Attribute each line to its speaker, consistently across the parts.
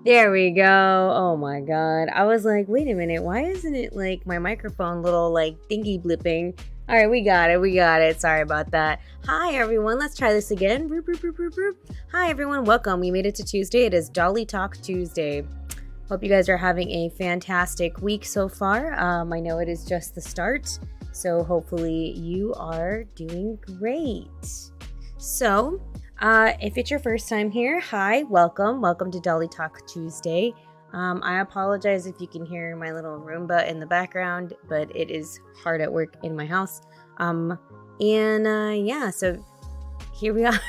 Speaker 1: There we go. Oh my god. I was like, wait a minute, why isn't it like my microphone little like thingy blipping? All right, we got it. Sorry about that. Hi everyone, let's try this again. Boop, boop, boop, boop, boop. Hi everyone, welcome. We made it to Tuesday. It is Dolly Talk Tuesday. Hope you guys are having a fantastic week so far. I know it is just the start, so hopefully you are doing great. So, if it's your first time here, hi, welcome to Dolly Talk Tuesday. I apologize if you can hear my little Roomba in the background, but it is hard at work in my house. Yeah, so here we are.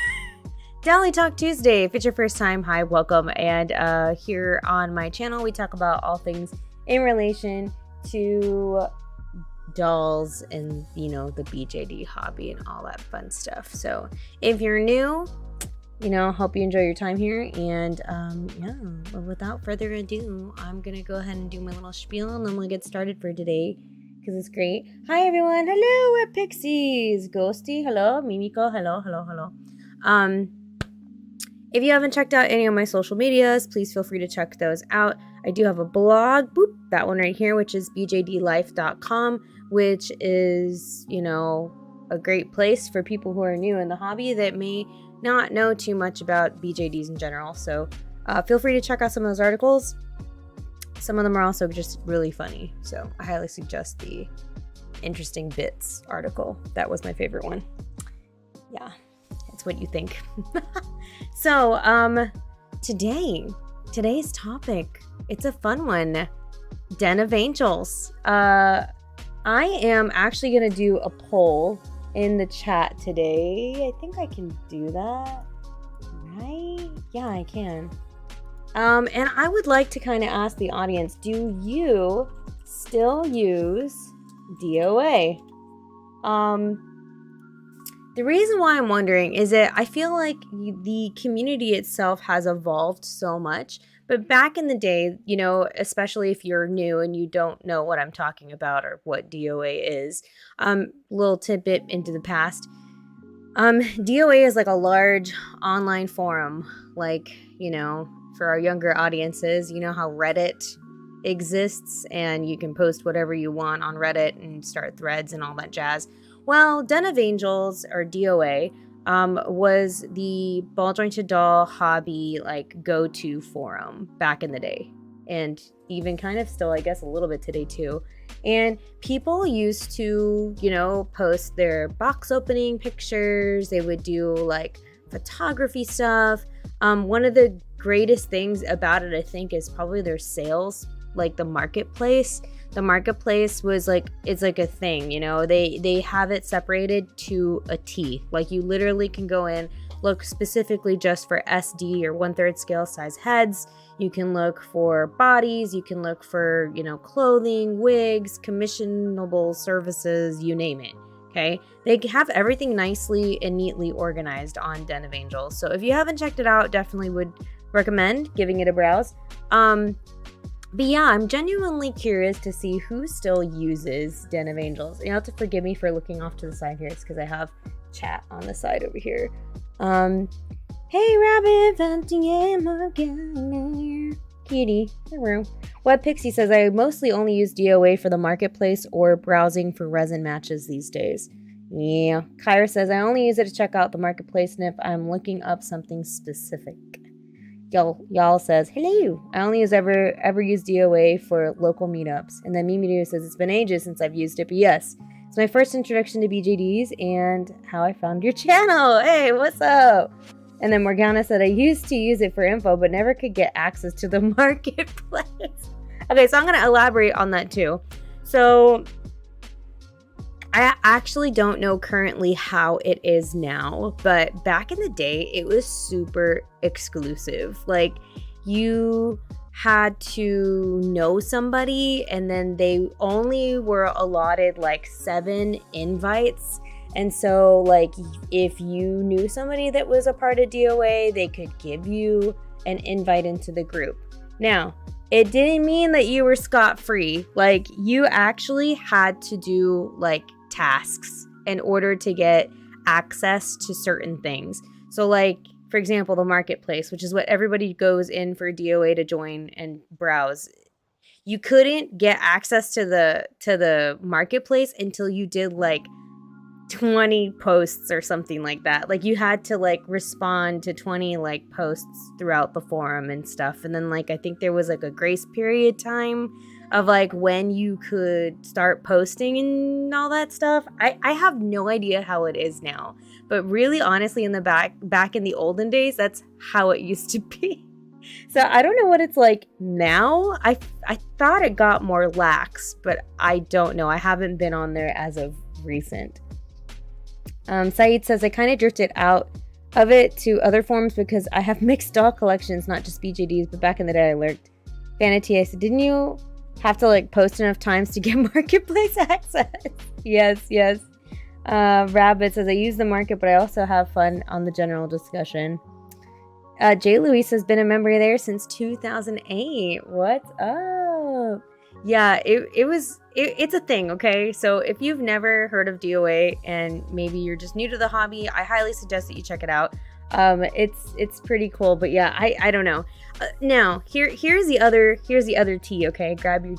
Speaker 1: Dolly Talk Tuesday. If it's your first time, hi, welcome. And here on my channel, we talk about all things in relation to dolls and, you know, the BJD hobby and all that fun stuff. So if you're new, you know, hope you enjoy your time here. And yeah, well, without further ado, I'm gonna go ahead and do my little spiel and then we'll get started for today because it's great. Hi everyone, hello, we're Pixies. Ghosty, hello. Mimiko, hello. If you haven't checked out any of my social medias, please feel free to check those out. I do have a blog, boop, that one right here, which is bjdlife.com, which is, you know, a great place for people who are new in the hobby that may not know too much about BJDs in general. So feel free to check out some of those articles. Some of them are also just really funny. So I highly suggest the Interesting Bits article. That was my favorite one. Yeah, it's what you think. So today's topic, it's a fun one. Den of Angels. I am actually going to do a poll in the chat today. I think I can do that, right? Yeah, I can. And I would like to kind of ask the audience, do you still use DoA? The reason why I'm wondering is that I feel like the community itself has evolved so much. But back in the day, you know, especially if you're new and you don't know what I'm talking about or what DoA is, little tidbit into the past. DoA is like a large online forum, like, you know, for our younger audiences, you know how Reddit exists and you can post whatever you want on Reddit and start threads and all that jazz. Well, Den of Angels, or DoA, was the ball jointed doll hobby like go-to forum back in the day, and even kind of still, I guess, a little bit today too. And people used to, you know, post their box opening pictures. They would do like photography stuff. One of the greatest things about it, I think, is probably their sales, like the marketplace. The marketplace was like, it's like a thing, you know, they have it separated to a T. Like you literally can go in, look specifically just for SD or 1/3 scale size heads. You can look for bodies, you can look for, you know, clothing, wigs, commissionable services, you name it. Okay. They have everything nicely and neatly organized on Den of Angels. So if you haven't checked it out, definitely would recommend giving it a browse. But yeah, I'm genuinely curious to see who still uses Den of Angels. You have to forgive me for looking off to the side here. It's because I have chat on the side over here. Hey, rabbit, kitty, hello. Web Pixie says, I mostly only use DoA for the marketplace or browsing for resin matches these days. Yeah. Kyra says, I only use it to check out the marketplace and if I'm looking up something specific. Y'all says, hello. I only ever use DoA for local meetups. And then Mimi says, it's been ages since I've used it, but yes, it's my first introduction to BJDs and how I found your channel. Hey, what's up? And then Morgana said, I used to use it for info, but never could get access to the marketplace. Okay, so I'm going to elaborate on that too. So I actually don't know currently how it is now, but back in the day, it was super exclusive. Like, you had to know somebody, and then they only were allotted like 7 invites. And so, like, if you knew somebody that was a part of DoA, they could give you an invite into the group. Now, it didn't mean that you were scot-free. Like, you actually had to do, like, tasks in order to get access to certain things. So, like, for example, the marketplace, which is what everybody goes in for DoA to join and browse. You couldn't get access to the marketplace until you did like 20 posts or something like that. Like you had to like respond to 20 like posts throughout the forum and stuff. And then like I think there was like a grace period time of like when you could start posting and all that stuff. I have no idea how it is now. But really honestly in the back in the olden days, that's how it used to be. So I don't know what it's like now. I thought it got more lax, but I don't know. I haven't been on there as of recent. Saeed says, I kind of drifted out of it to other forms because I have mixed doll collections, not just BJDs, but back in the day I lurked. Vanity, I said, didn't you have to like post enough times to get marketplace access? Yes. Rabbit says, I use the market, but I also have fun on the general discussion. Jay Luis has been a member there since 2008. What's up? Yeah, it's a thing, okay? So if you've never heard of DoA and maybe you're just new to the hobby, I highly suggest that you check it out. It's pretty cool, but yeah, I don't know. Now, here's the other tea, okay? Grab your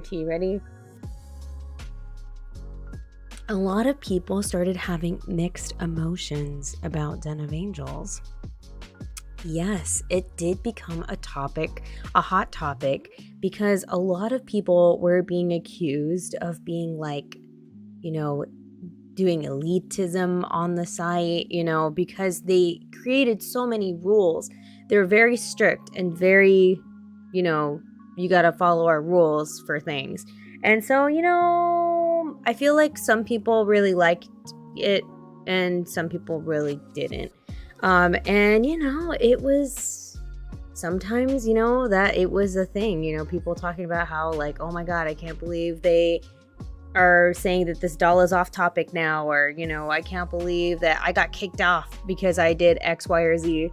Speaker 1: tea. Ready? A lot of people started having mixed emotions about Den of Angels. Yes, it did become a hot topic, because a lot of people were being accused of being like, doing elitism on the site, because they created so many rules. They're very strict and very, you got to follow our rules for things. And so, I feel like some people really liked it and some people really didn't. And it was sometimes, that it was a thing, people talking about how like, oh my God, I can't believe they are saying that this doll is off topic now, or, I can't believe that I got kicked off because I did X, Y, or Z.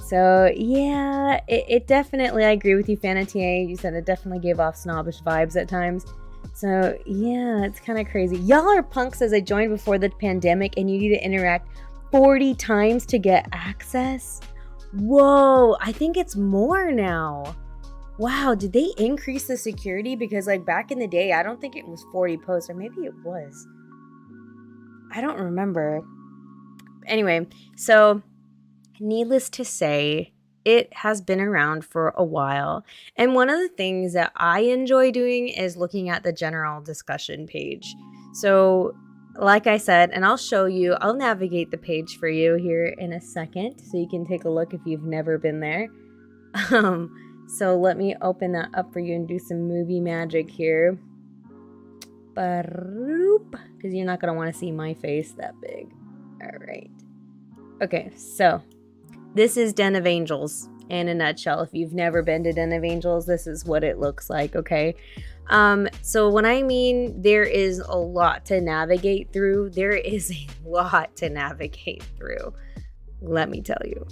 Speaker 1: So yeah, it definitely, I agree with you, Fanatier. You said it definitely gave off snobbish vibes at times. So yeah, it's kind of crazy. Y'all are punks, as I joined before the pandemic and you need to interact 40 times to get access. Whoa, I think it's more now. Wow, did they increase the security? Because like back in the day, I don't think it was 40 posts, or maybe it was. I don't remember. Anyway, so needless to say, it has been around for a while. And one of the things that I enjoy doing is looking at the general discussion page. So like I said, and I'll navigate the page for you here in a second so you can take a look if you've never been there. So let me open that up for you and do some movie magic here. Because you're not going to want to see my face that big. All right. Okay, so this is Den of Angels in a nutshell. If you've never been to Den of Angels, this is what it looks like, okay? So when I mean there is a lot to navigate through, there is a lot to navigate through. Let me tell you.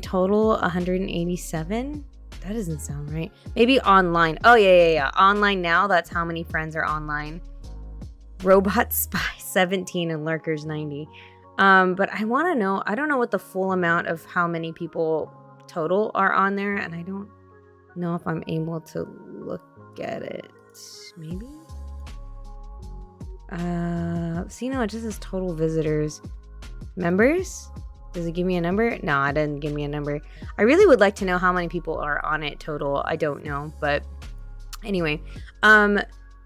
Speaker 1: Total 187. That doesn't sound right. Maybe online. Oh, yeah. Online now, that's how many friends are online. Robot Spy 17 and Lurkers 90. But I want to know, I don't know what the full amount of how many people total are on there, and I don't know if I'm able to look at it. Maybe? It just says total visitors. Members? Does it give me a number? No, it didn't give me a number. I really would like to know how many people are on it total. I don't know, but anyway.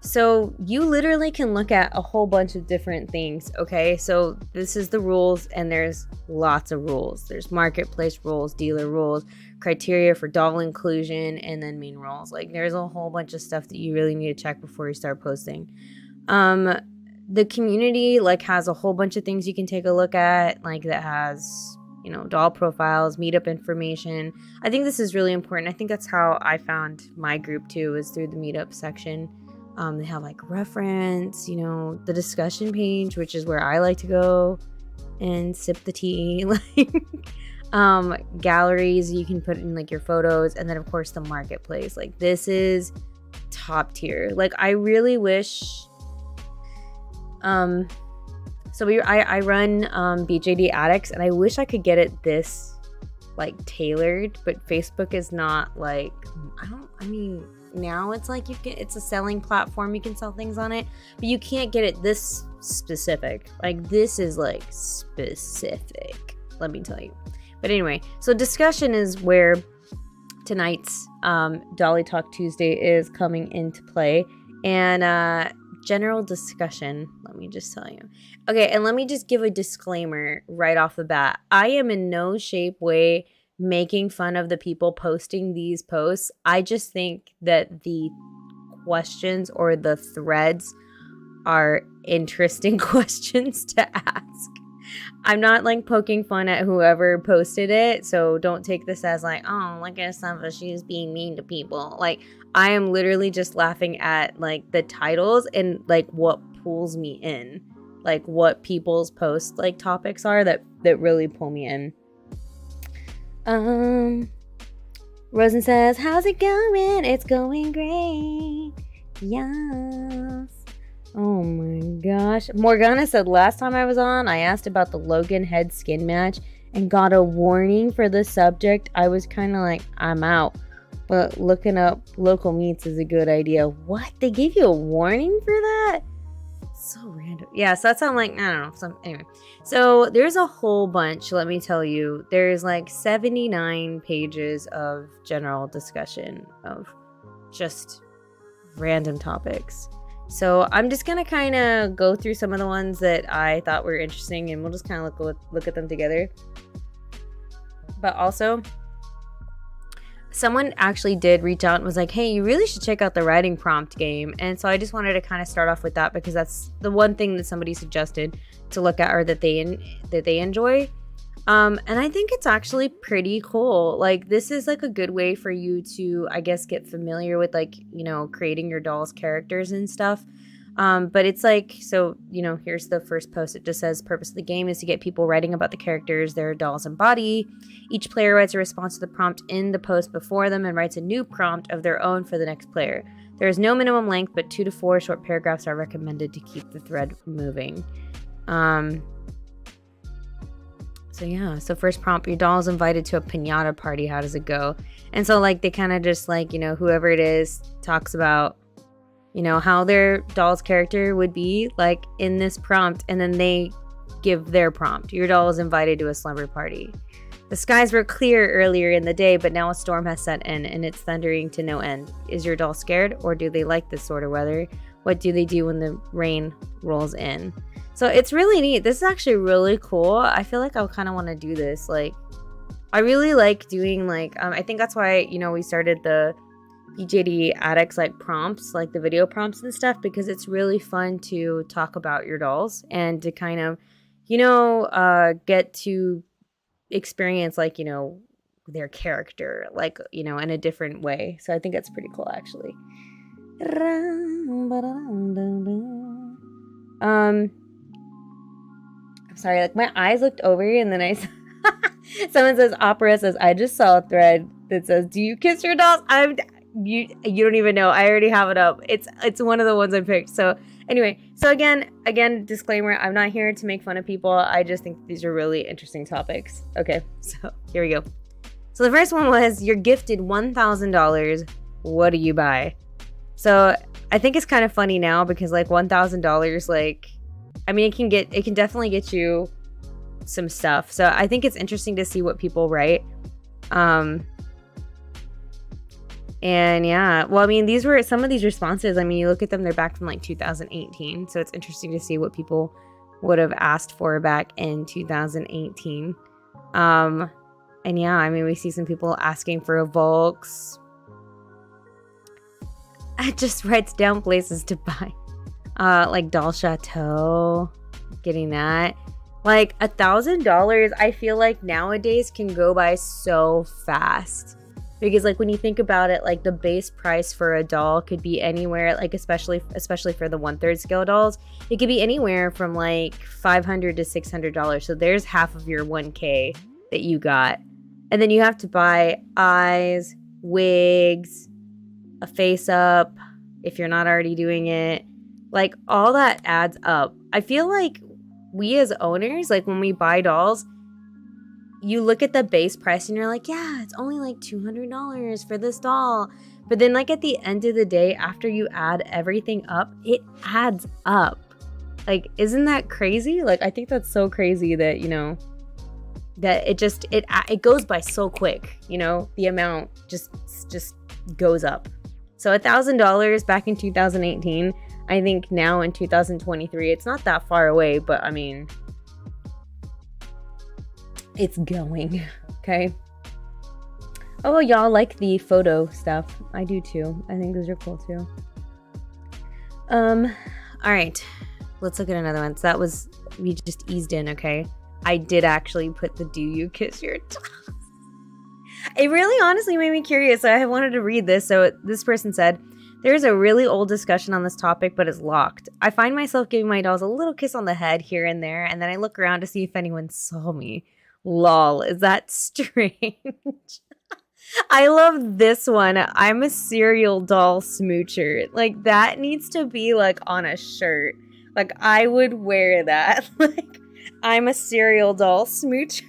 Speaker 1: So you literally can look at a whole bunch of different things, okay? So this is the rules, and there's lots of rules. There's marketplace rules, dealer rules, criteria for doll inclusion, and then main rules. Like there's a whole bunch of stuff that you really need to check before you start posting. The community has a whole bunch of things you can take a look at, that has, doll profiles, meetup information. I think this is really important. I think that's how I found my group too, is through the meetup section. They have reference, the discussion page, which is where I like to go and sip the tea. Galleries, you can put in your photos, and then of course the marketplace. This is top tier. I really wish So I run BJD Addicts, and I wish I could get it this like tailored, but Facebook is not like, now it's like it's a selling platform, you can sell things on it, but you can't get it this specific. Like this is like specific, let me tell you. But anyway, so discussion is where tonight's Dolly Talk Tuesday is coming into play, and general discussion, let me just tell you. Okay, and let me just give a disclaimer right off the bat. I am in no shape, way making fun of the people posting these posts. I just think that the questions or the threads are interesting questions to ask. I'm not like poking fun at whoever posted it, so don't take this as like, oh, look at Asenva, she's being mean to people. Like, I am literally just laughing at like the titles and like what pulls me in, like what people's post like topics are that really pull me in. Rosen says, how's it going? It's going great. Yes. Oh my gosh. Morgana said, last time I was on, I asked about the Logan head skin match and got a warning for the subject. I was kind of like, I'm out. But looking up local meats is a good idea. What? They gave you a warning for that? So random. Yeah, so that's I'm like, I don't know. Anyway, so there's a whole bunch, let me tell you. There's like 79 pages of general discussion of just random topics. So I'm just going to kind of go through some of the ones that I thought were interesting, and we'll just kind of look at them together. But also, someone actually did reach out and was like, hey, you really should check out the writing prompt game. And so I just wanted to kind of start off with that, because that's the one thing that somebody suggested to look at, or that they enjoy. And I think it's actually pretty cool. Like, this is like a good way for you to, I guess, get familiar with like, creating your doll's characters and stuff. But it's like, so, here's the first post. It just says, purpose of the game is to get people writing about the characters their dolls embody. Each player writes a response to the prompt in the post before them and writes a new prompt of their own for the next player. There is no minimum length, but 2 to 4 short paragraphs are recommended to keep the thread moving. So yeah, so first prompt, your doll is invited to a piñata party. How does it go? And so like they kind of just like, whoever it is talks about, how their doll's character would be like in this prompt. And then they give their prompt. Your doll is invited to a slumber party. The skies were clear earlier in the day, but now a storm has set in and it's thundering to no end. Is your doll scared, or do they like this sort of weather? What do they do when the rain rolls in? So it's really neat. This is actually really cool. I feel like I kind of want to do this. Like, I really like doing like, I think that's why, we started the BJD Addicts like prompts, like the video prompts and stuff, because it's really fun to talk about your dolls and to kind of, get to experience like, their character, like, in a different way. So I think that's pretty cool, actually. Sorry, like my eyes looked over and then someone says, Opera says, I just saw a thread that says, do you kiss your dolls? You don't even know. I already have it up. It's one of the ones I picked. So anyway, so again, disclaimer, I'm not here to make fun of people. I just think these are really interesting topics. Okay, so here we go. So the first one was, you're gifted $1,000. What do you buy? So I think it's kind of funny now because like $1,000, like, I mean, it can definitely get you some stuff. So I think it's interesting to see what people write. And yeah, well, I mean, these were some of these responses. I mean, you look at them, they're back from like 2018. So it's interesting to see what people would have asked for back in 2018. And yeah, I mean, we see some people asking for a Volks. It just writes down places to buy. Like Doll Chateau, getting that. Like $1,000, I feel like nowadays can go by so fast. Because like when you think about it, like the base price for a doll could be anywhere, like especially for the 1/3 scale dolls, it could be anywhere from like $500 to $600. So there's half of your 1K that you got. And then you have to buy eyes, wigs, a face up, if you're not already doing it. Like all that adds up. I feel like we as owners, like when we buy dolls, you look at the base price and you're like, yeah, it's only like $200 for this doll. But then like at the end of the day, after you add everything up, it adds up. Like, isn't that crazy? Like, I think that's so crazy that, you know, that it goes by so quick, you know, the amount just goes up. So $1,000 back in 2018, I think now in 2023, it's not that far away, but I mean, it's going, okay? Oh, y'all like the photo stuff. I do too. I think those are cool too. All right, let's look at another one. So that was, we just eased in, okay? I did actually put the do you kiss your dolls. It really honestly made me curious. I wanted to read this. So this person said, there's a really old discussion on this topic, but it's locked. I find myself giving my dolls a little kiss on the head here and there, and then I look around to see if anyone saw me. Lol, is that strange? I love this one. I'm a cereal doll smoocher. Like, that needs to be like on a shirt. Like, I would wear that. Like, I'm a cereal doll smoocher.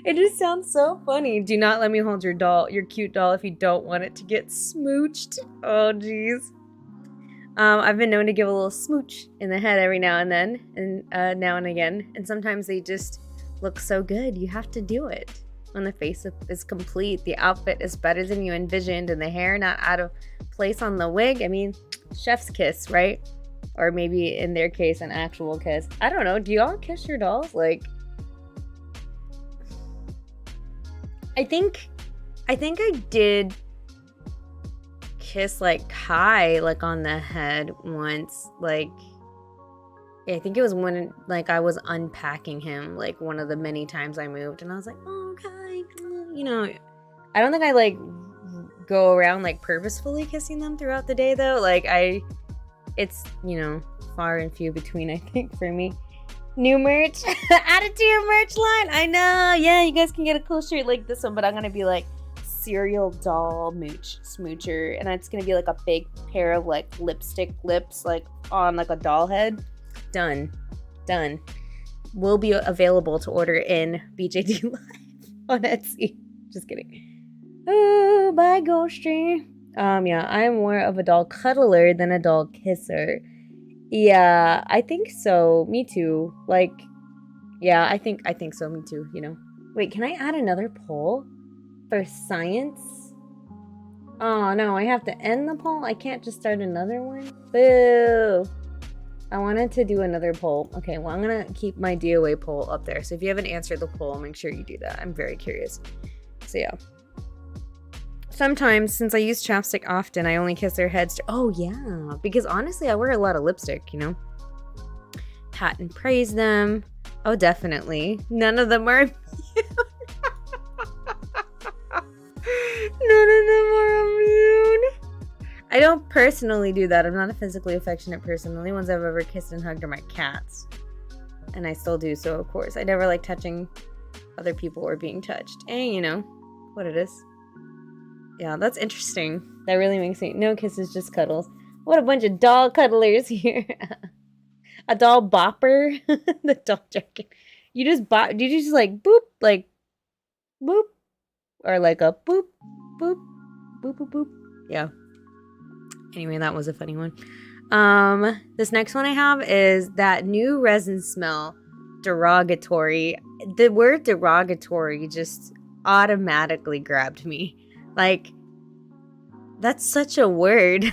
Speaker 1: It just sounds so funny. Do not let me hold your doll, your cute doll, if you don't want it to get smooched. Oh, jeez. I've been known to give a little smooch in the head every now and then, and now and again. And sometimes they just look so good. You have to do it. When the face is complete, the outfit is better than you envisioned, and the hair not out of place on the wig. I mean, chef's kiss, right? Or maybe in their case, an actual kiss. I don't know. Do y'all kiss your dolls? Like, I think I did kiss like Kai like on the head once. Like, I think it was when like I was unpacking him, like one of the many times I moved, and I was like, oh, Kai, you know. I don't think I like go around like purposefully kissing them throughout the day though. Like it's, you know, far and few between, I think, for me. New merch. Add it to your merch line. I know. Yeah, you guys can get a cool shirt like this one, but I'm gonna be like cereal doll smoocher, and it's gonna be like a big pair of like lipstick lips like on like a doll head. Done. Will be available to order in BJD Live on Etsy. Just kidding. Oh, bye, Ghosty. Yeah, I'm more of a doll cuddler than a doll kisser. Yeah, I think so. Me too. Like, yeah, I think so. Me too, you know. Wait, can I add another poll for science? Oh, no, I have to end the poll? I can't just start another one? Boo! I wanted to do another poll. Okay, well, I'm going to keep my DoA poll up there. So if you haven't answered the poll, make sure you do that. I'm very curious. So, yeah. Sometimes, since I use chapstick often, I only kiss their heads. Oh, yeah. Because honestly, I wear a lot of lipstick, you know? Pat and praise them. Oh, definitely. None of them are immune. None of them are immune. I don't personally do that. I'm not a physically affectionate person. The only ones I've ever kissed and hugged are my cats. And I still do so, of course. I never like touching other people or being touched. And you know what it is. Yeah, that's interesting. That really makes me... No kisses, just cuddles. What a bunch of doll cuddlers here. A doll bopper. The doll jacket. You just bop... Did you just like boop? Like boop? Or like a boop, boop, boop, boop, boop. Yeah. Anyway, that was a funny one. This next one I have is that new resin smell. Derogatory. The word derogatory just automatically grabbed me. Like, that's such a word.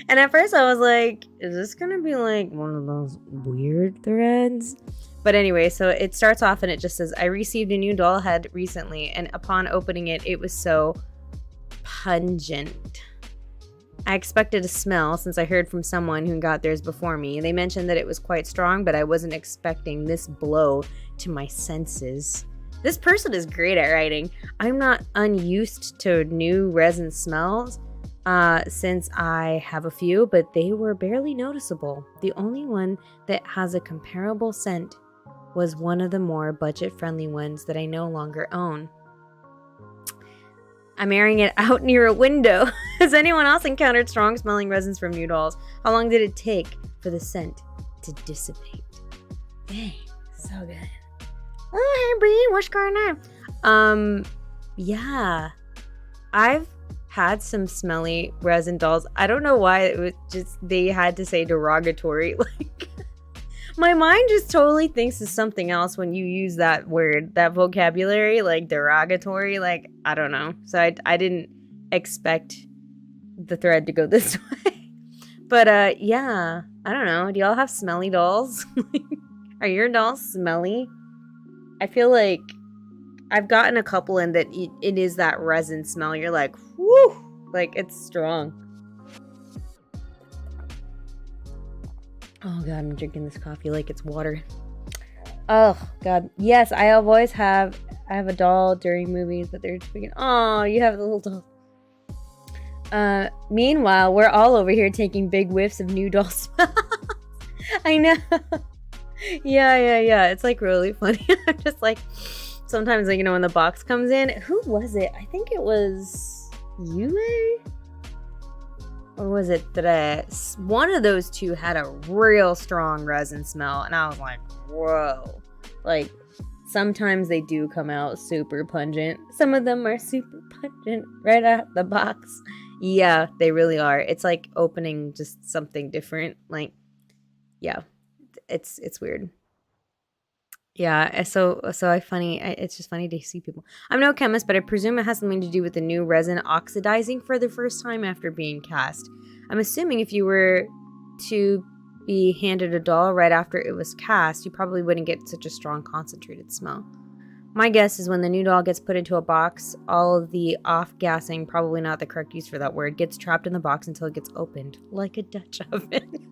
Speaker 1: And at first I was like, is this gonna be like one of those weird threads? But anyway, so it starts off and it just says, I received a new doll head recently, and upon opening it, it was so pungent. I expected a smell since I heard from someone who got theirs before me. They mentioned that it was quite strong, but I wasn't expecting this blow to my senses. This person is great at writing. I'm not unused to new resin smells since I have a few, but they were barely noticeable. The only one that has a comparable scent was one of the more budget-friendly ones that I no longer own. I'm airing it out near a window. Has anyone else encountered strong-smelling resins from new dolls? How long did it take for the scent to dissipate? Dang, so good. Oh, hey, Bree, what's going on? Yeah. I've had some smelly resin dolls. I don't know why it was just, they had to say derogatory. Like, my mind just totally thinks of something else when you use that word, that vocabulary, like derogatory. Like, I don't know. So I didn't expect the thread to go this way. But yeah, I don't know. Do y'all have smelly dolls? Are your dolls smelly? I feel like I've gotten a couple in that it is that resin smell. You're like, whoo, like it's strong. Oh God, I'm drinking this coffee like it's water. Oh God, yes, I have a doll during movies, but they're freaking. Oh, you have the little doll. Meanwhile, we're all over here taking big whiffs of new doll smells. I know. Yeah. It's like really funny. I'm just like, sometimes, like, you know, when the box comes in, who was it? I think it was UA? Or was it Tres? One of those two had a real strong resin smell, and I was like, whoa. Like, sometimes they do come out super pungent. Some of them are super pungent right out the box. Yeah, they really are. It's like opening just something different. Like, yeah, it's weird. Yeah, so it's just funny to see people. I'm no chemist, but I presume it has something to do with the new resin oxidizing for the first time after being cast. I'm assuming if you were to be handed a doll right after it was cast, you probably wouldn't get such a strong concentrated smell. My guess is when the new doll gets put into a box, all of the off-gassing, probably not the correct use for that word, gets trapped in the box until it gets opened, like a Dutch oven.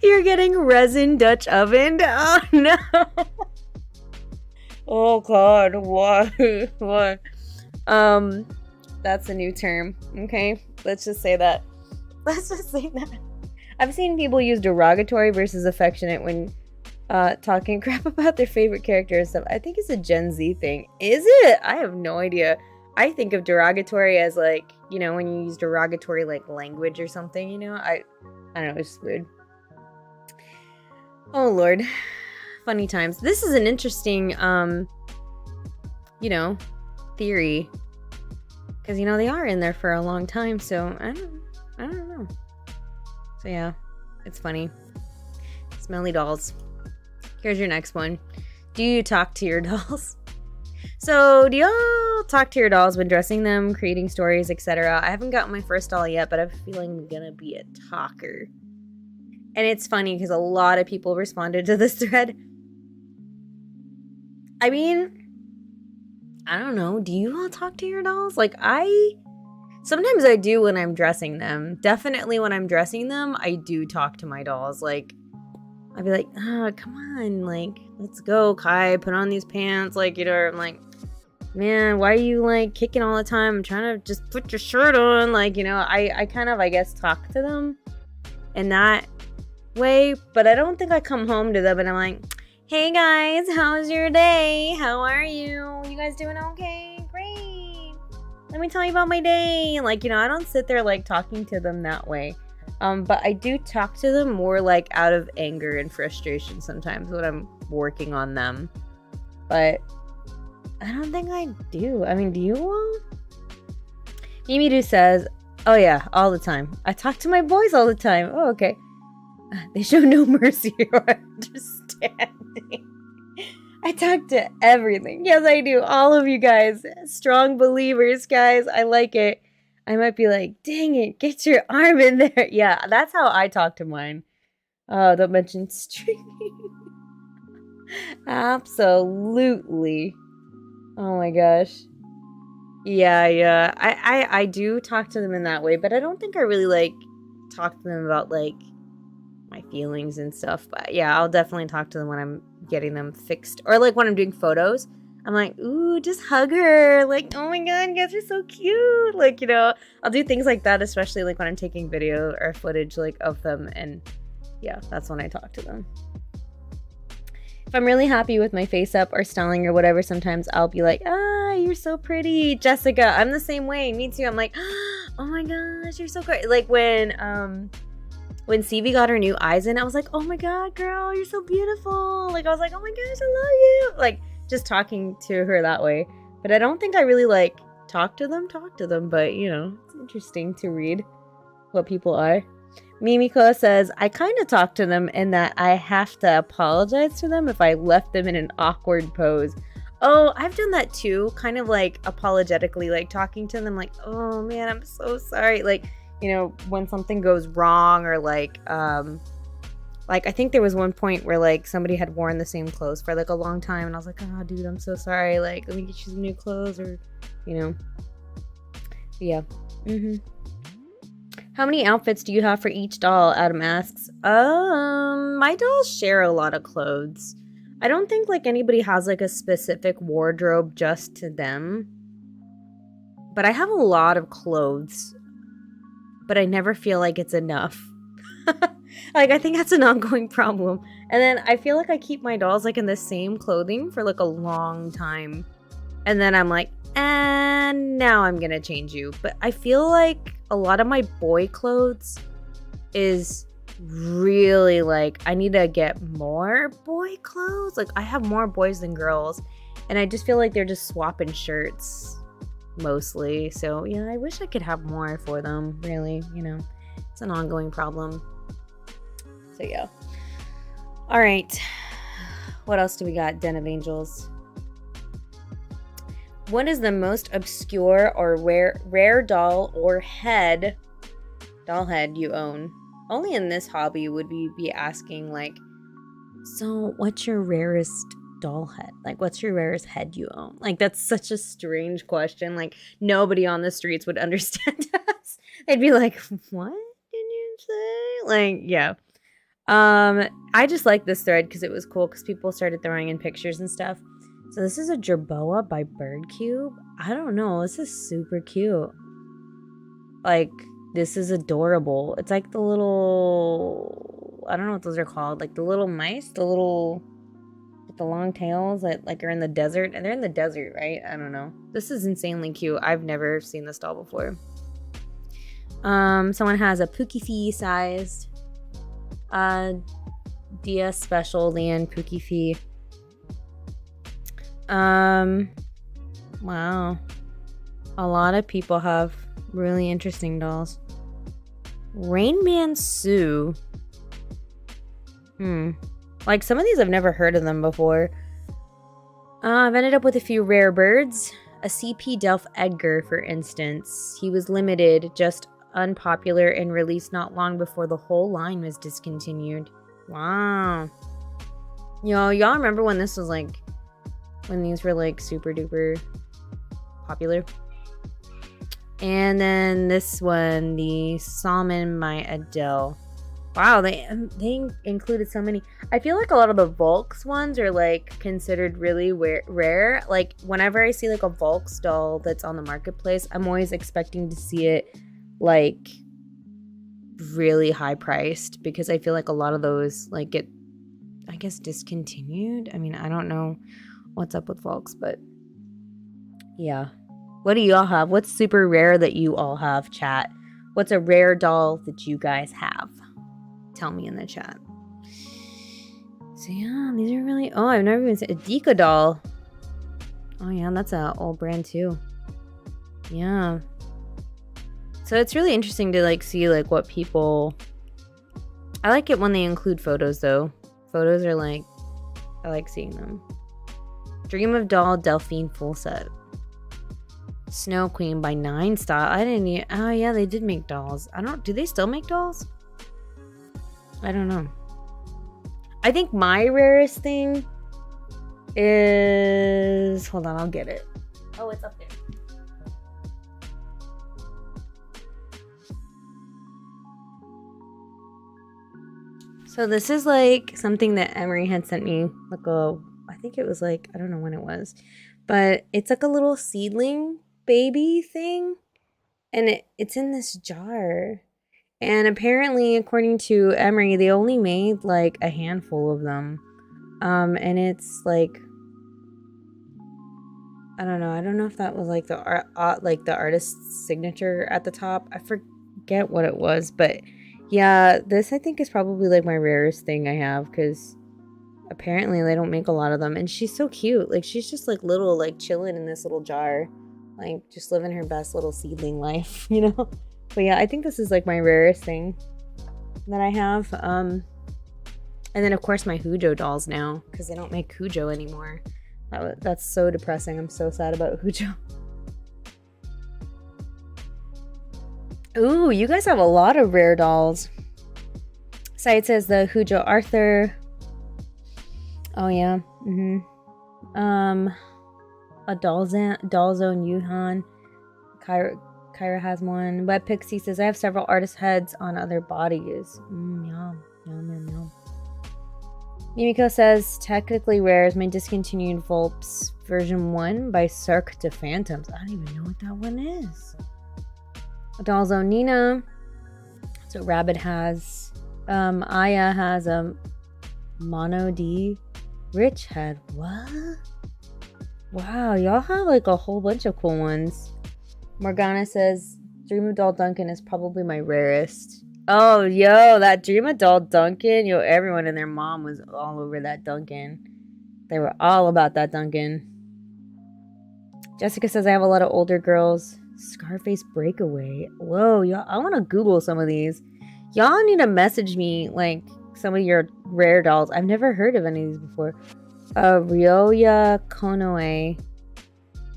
Speaker 1: You're getting resin Dutch ovened? Oh no. Oh God, what? What? That's a new term. Okay, let's just say that. I've seen people use derogatory versus affectionate when talking crap about their favorite character and stuff. I think it's a Gen Z thing. Is it? I have no idea. I think of derogatory as, like, you know, when you use derogatory like language or something, you know? I don't know, it's just weird. Oh Lord, funny times. This is an interesting, you know, theory, because, you know, they are in there for a long time. So I don't know. So yeah, it's funny. Smelly dolls. Here's your next one. Do you talk to your dolls? So do y'all talk to your dolls when dressing them, creating stories, etc.? I haven't gotten my first doll yet, but I have a feeling I'm gonna be a talker. And it's funny because a lot of people responded to this thread. I mean, I don't know. Do you all talk to your dolls? Like, sometimes I do when I'm dressing them. Definitely when I'm dressing them, I do talk to my dolls. Like, I'd be like, oh, come on. Like, let's go, Kai. Put on these pants. Like, you know, I'm like, man, why are you, like, kicking all the time? I'm trying to just put your shirt on. Like, you know, I kind of, I guess, talk to them in that way, but I don't think I come home to them and I'm like, hey guys, how's your day? How are you? You guys doing okay? Great. Let me tell you about my day. Like, you know, I don't sit there like talking to them that way. But I do talk to them more like out of anger and frustration sometimes when I'm working on them. But I don't think I do. I mean, do you all? Mimi Do says, oh yeah, all the time. I talk to my boys all the time. Oh, okay. They show no mercy or understanding. I talk to everything. Yes, I do. All of you guys. Strong believers, guys. I like it. I might be like, dang it, get your arm in there. Yeah, that's how I talk to mine. Oh, don't mention streaming. Absolutely. Oh my gosh. Yeah. I do talk to them in that way, but I don't think I really like talk to them about like my feelings and stuff. But yeah, I'll definitely talk to them when I'm getting them fixed, or like when I'm doing photos. I'm like, ooh, just hug her. Like, oh my God, you guys are so cute. Like, you know, I'll do things like that, especially like when I'm taking video or footage like of them. And yeah, that's when I talk to them. If I'm really happy with my face up or styling or whatever, sometimes I'll be like, ah, you're so pretty, Jessica. I'm the same way. Me too. I'm like, Oh my gosh, you're so great. Like when Stevie got her new eyes in, I was like, oh my god, girl, you're so beautiful. Like I was like, oh my gosh, I love you. Like just talking to her that way. But I don't think I really like talk to them, but you know, it's interesting to read what people are. Mimiko says, I kind of talk to them in that I have to apologize to them if I left them in an awkward pose. Oh, I've done that too, kind of like apologetically, like talking to them like, oh man, I'm so sorry. Like, you know, when something goes wrong or like I think there was one point where like somebody had worn the same clothes for like a long time and I was like, oh dude, I'm so sorry. Like, let me get you some new clothes or, you know. Yeah. How many outfits do you have for each doll? Adam asks. My dolls share a lot of clothes. I don't think like anybody has like a specific wardrobe just to them. But I have a lot of clothes. But I never feel like it's enough. Like I think that's an ongoing problem. And then I feel like I keep my dolls like in the same clothing for like a long time. And then I'm like, and now I'm gonna change you. But I feel like a lot of my boy clothes is really like I need to get more boy clothes. Like I have more boys than girls. And I just feel like they're just swapping shirts mostly. So yeah, I wish I could have more for them, really, you know. It's an ongoing problem. So yeah. All right. What else do we got? Den of Angels. What is the most obscure or rare doll or doll head you own? Only in this hobby would we be asking like, so what's your rarest doll head? Like, what's your rarest head you own? Like, that's such a strange question. Like, nobody on the streets would understand us. They'd be like, what did you say? Like, yeah. I just like this thread because it was cool because people started throwing in pictures and stuff. So this is a Jerboa by Birdcube. I don't know. This is super cute. Like, this is adorable. It's like the little... I don't know what those are called. Like the little mice? The little... with the long tails that like are in the desert. And they're in the desert, right? I don't know. This is insanely cute. I've never seen this doll before. Someone has a Pukifee sized Dia Special Land Pukifee. Wow. A lot of people have really interesting dolls. Rain Man Sue. Like some of these I've never heard of them before. I've ended up with a few rare birds. A CP Delph Edgar, for instance. He was limited, just unpopular, and released not long before the whole line was discontinued. Wow. Y'all remember when this was like... when these were like super duper popular? And then this one, the Salmon by Adele. Wow, they included so many. I feel like a lot of the Volks ones are like considered really rare. Like whenever I see like a Volks doll that's on the marketplace, I'm always expecting to see it like really high priced because I feel like a lot of those like get, I guess, discontinued. I mean, I don't know what's up with Volks, but yeah. What do y'all have? What's super rare that you all have, chat? What's a rare doll that you guys have? Tell me in the chat. So yeah, these are really... Oh, I've never even seen a Dika doll. Oh yeah, that's an old brand too. Yeah. So it's really interesting to like see like what people... I like it when they include photos though. Photos are like... I like seeing them. Dream of Doll Delphine full set. Snow Queen by 9 Style. I didn't even... Oh yeah, they did make dolls. Do they still make dolls? I don't know. I think my rarest thing is... Hold on, I'll get it. Oh, it's up there. So this is like something that Emery had sent me like I think it was like, I don't know when it was, but it's like a little seedling baby thing, and it's in this jar. And apparently, according to Emery, they only made like a handful of them. And it's like I don't know. I don't know if that was like the artist's signature at the top. I forget what it was, but yeah, this I think is probably like my rarest thing I have, because apparently they don't make a lot of them. And she's so cute. Like, she's just like little, like chilling in this little jar, like just living her best little seedling life, you know? But yeah, I think this is like my rarest thing that I have. And then of course my Hujo dolls now, because they don't make Hujo anymore. That's so depressing. I'm so sad about Hujo. Ooh, you guys have a lot of rare dolls. Site says the Hujo Arthur. Oh yeah. A Dollzone Yuhan. Kyra has one. Web Pixie says I have several artist heads on other bodies. Yum. Mimiko says technically rare is my discontinued Volps version 1 by Cirque de Phantoms. I don't even know what that one is. A Dollzone Nina. So Rabbit has. Aya has a Mono D Rich head. What? Wow, y'all have like a whole bunch of cool ones. Morgana says Dream of Doll Duncan is probably my rarest. Oh, yo, that Dream of Doll Duncan. Yo, everyone and their mom was all over that Duncan. They were all about that Duncan. Jessica says I have a lot of older girls. Scarface Breakaway. Whoa, y'all, I want to Google some of these. Y'all need to message me like some of your rare dolls. I've never heard of any of these before. Ryoya Konoe.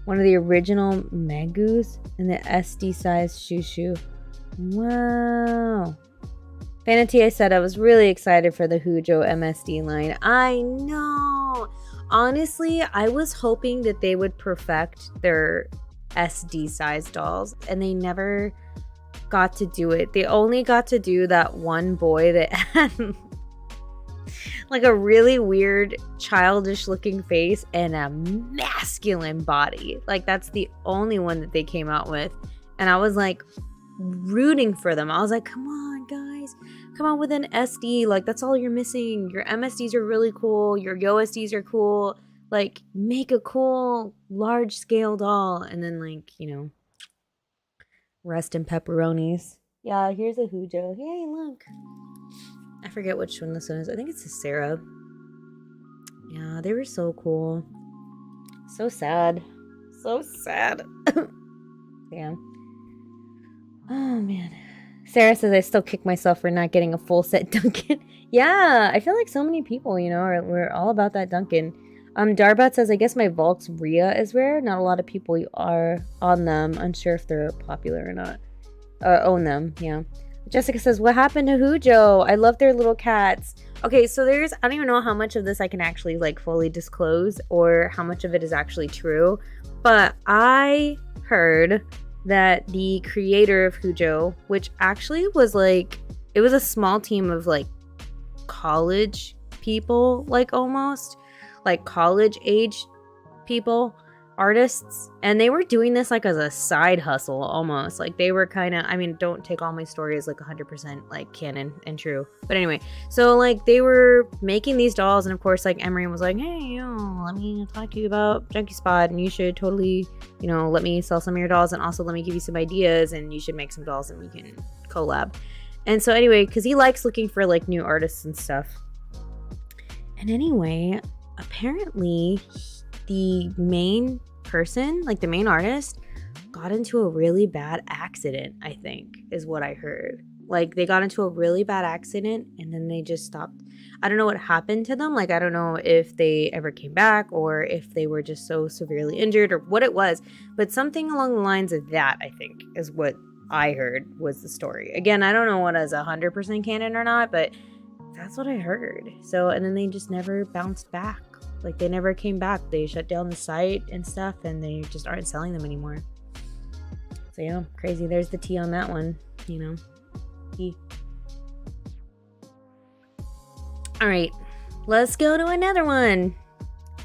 Speaker 1: One of the original Megus in the SD size Shushu. Wow. Vanity, I said I was really excited for the Hujo MSD line. I know. Honestly, I was hoping that they would perfect their SD size dolls, and they never got to do it. They only got to do that one boy that had like a really weird childish looking face and a masculine body. Like, that's the only one that they came out with. And I was like rooting for them. I was like, come on guys, come on with an SD. Like, that's all you're missing. Your MSDs are really cool. Your YoSDs are cool. Like, make a cool large scale doll. And then, like, you know, rest in pepperonis. Yeah, here's a Hujo. Hey, look. I forget which one this one is. I think it's a Sarah. Yeah, they were so cool. So sad. So sad. Yeah. Oh, man. Sarah says I still kick myself for not getting a full set Duncan. Yeah, I feel like so many people, you know, we're all about that Duncan. Darbat says, I guess my Volks Rhea is rare. Not a lot of people are on them. Unsure if they're popular or not. Own them, yeah. Jessica says, what happened to Hujo? I love their little cats. Okay, so I don't even know how much of this I can actually like fully disclose or how much of it is actually true. But I heard that the creator of Hujo, which actually was like, it was a small team of like college people, like almost like college age people, artists, and they were doing this like as a side hustle almost. Like, they were kind of, I mean, don't take all my stories like 100% like canon and true, but anyway, so like they were making these dolls, and of course like Emery was like, hey, let me talk to you about Junkie Spot, and you should totally, you know, let me sell some of your dolls, and also let me give you some ideas, and you should make some dolls and we can collab. And so anyway, because he likes looking for like new artists and stuff, and anyway, apparently the main person, like the main artist, got into a really bad accident, I think is what I heard. Like, they got into a really bad accident and then they just stopped. I don't know what happened to them. Like, I don't know if they ever came back or if they were just so severely injured or what it was, but something along the lines of that, I think, is what I heard was the story. Again, I don't know what is 100% canon or not, but that's what I heard. So, and then they just never bounced back. Like, they never came back. They shut down the site and stuff, and they just aren't selling them anymore. So, yeah, crazy. There's the tea on that one, you know. Tea. All right, let's go to another one.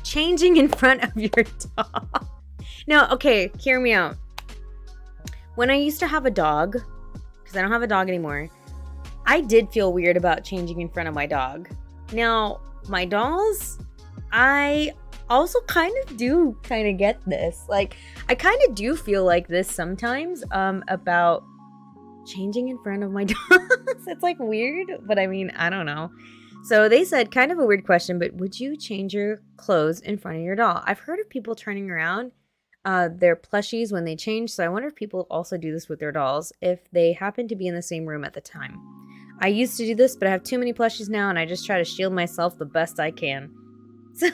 Speaker 1: Changing in front of your dog. Now, okay, hear me out. When I used to have a dog, because I don't have a dog anymore, I did feel weird about changing in front of my dog. Now, my dolls, I also kind of get this. Like, I kind of do feel like this sometimes about changing in front of my dolls. It's like weird, but I mean, I don't know. So they said, kind of a weird question, but would you change your clothes in front of your doll? I've heard of people turning around their plushies when they change, so I wonder if people also do this with their dolls if they happen to be in the same room at the time. I used to do this, but I have too many plushies now, and I just try to shield myself the best I can. So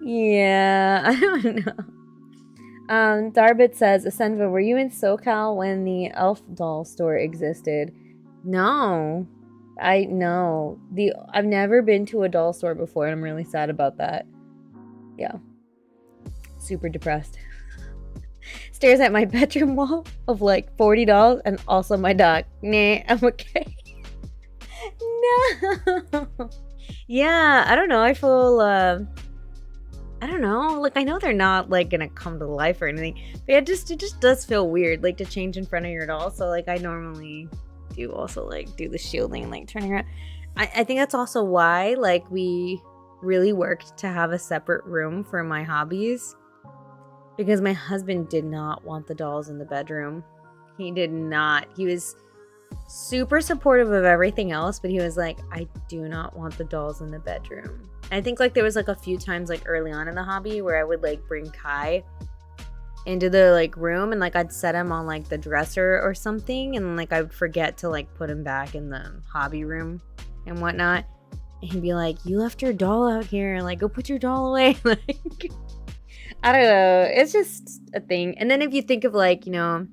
Speaker 1: yeah, I don't know. Darbit says, Asenva, were you in SoCal when the Elf doll store existed? No. I've never been to a doll store before, and I'm really sad about that. Yeah. Super depressed. Stares at my bedroom wall of like 40 dolls and also my dog. Nah, I'm okay. No. Yeah, I don't know. I feel, I don't know. Like, I know they're not like gonna come to life or anything, but it just does feel weird, like to change in front of your doll. So like, I normally do also like do the shielding, like turning around. I think that's also why like we really worked to have a separate room for my hobbies, because my husband did not want the dolls in the bedroom. He did not. He was super supportive of everything else, but he was like, I do not want the dolls in the bedroom. I think like there was like a few times like early on in the hobby where I would like bring Kai into the like room and like I'd set him on like the dresser or something, and like I would forget to like put him back in the hobby room and whatnot, and he'd be like, you left your doll out here, like go put your doll away. Like, I don't know, it's just a thing. And then if you think of like, you know,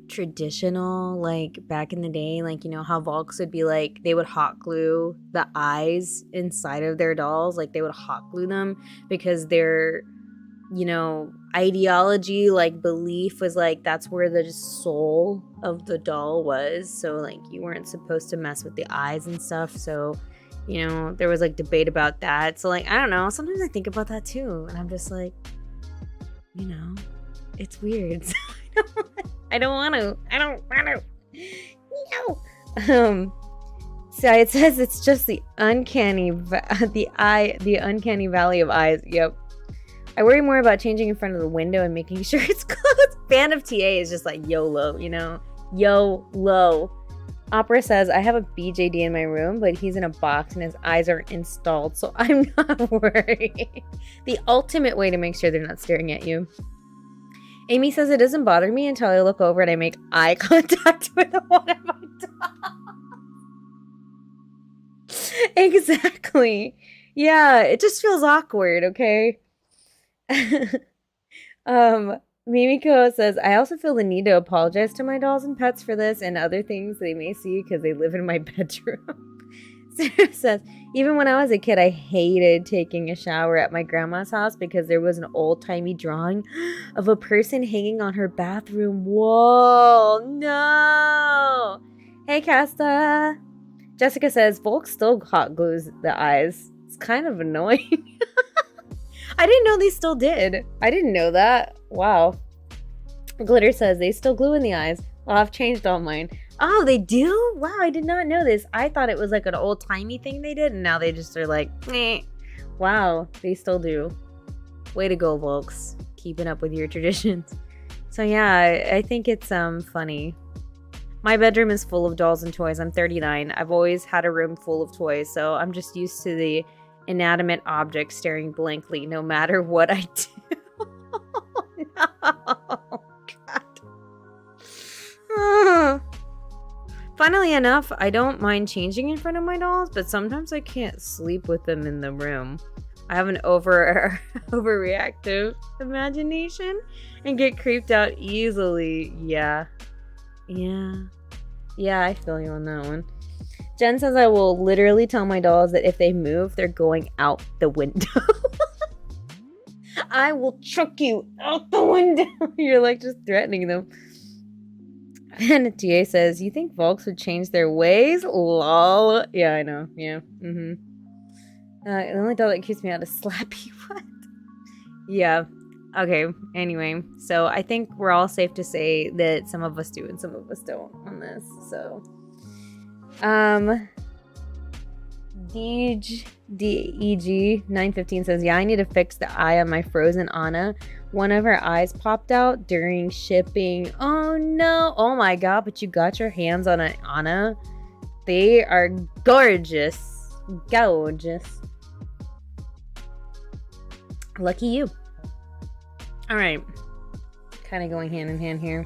Speaker 1: traditional, like back in the day, like, you know how Volks would be like, they would hot glue the eyes inside of their dolls, like they would hot glue them because their, you know, ideology, like belief was like that's where the soul of the doll was. So like you weren't supposed to mess with the eyes and stuff. So, you know, there was like debate about that. So like, I don't know, sometimes I think about that too, and I'm just like, you know, it's weird. So I don't want to. No. So it says it's just the uncanny uncanny valley of eyes. Yep. I worry more about changing in front of the window and making sure it's closed. Fan of TA is just like YOLO, you know? YOLO. Opera says, I have a BJD in my room, but he's in a box and his eyes aren't installed, so I'm not worried. The ultimate way to make sure they're not staring at you. Amy says, it doesn't bother me until I look over and I make eye contact with one of my dogs. Exactly. Yeah, it just feels awkward, okay? Mimiko says, I also feel the need to apologize to my dolls and pets for this and other things they may see because they live in my bedroom. Sarah says, even when I was a kid, I hated taking a shower at my grandma's house because there was an old-timey drawing of a person hanging on her bathroom wall. No! Hey, Casta. Jessica says, Volk still hot glues the eyes. It's kind of annoying. I didn't know they still did. I didn't know that. Wow. Glitter says, they still glue in the eyes. Well, I've changed all mine. Oh, they do? Wow, I did not know this. I thought it was like an old-timey thing they did, and now they just are like, meh. Wow, they still do. Way to go, Volks. Keeping up with your traditions. So yeah, I think it's funny. My bedroom is full of dolls and toys. I'm 39. I've always had a room full of toys, so I'm just used to the inanimate object staring blankly no matter what I do. No, God. Funnily enough, I don't mind changing in front of my dolls, but sometimes I can't sleep with them in the room. I have an overreactive imagination and get creeped out easily. Yeah, I feel you on that one. Jen says, I will literally tell my dolls that if they move, they're going out the window. I will chuck you out the window. You're like just threatening them. And TA says, you think Volks would change their ways? Lol. Yeah, I know. Yeah. The only doll that keeps me out is Slappy. What? Yeah. Okay. Anyway, so I think we're all safe to say that some of us do and some of us don't on this. So, DEG 915 says, yeah, I need to fix the eye on my frozen Anna. One of her eyes popped out during shipping. Oh no. Oh my god, but you got your hands on an Anna. They are gorgeous. Gorgeous. Lucky you. Alright. Kind of going hand in hand here.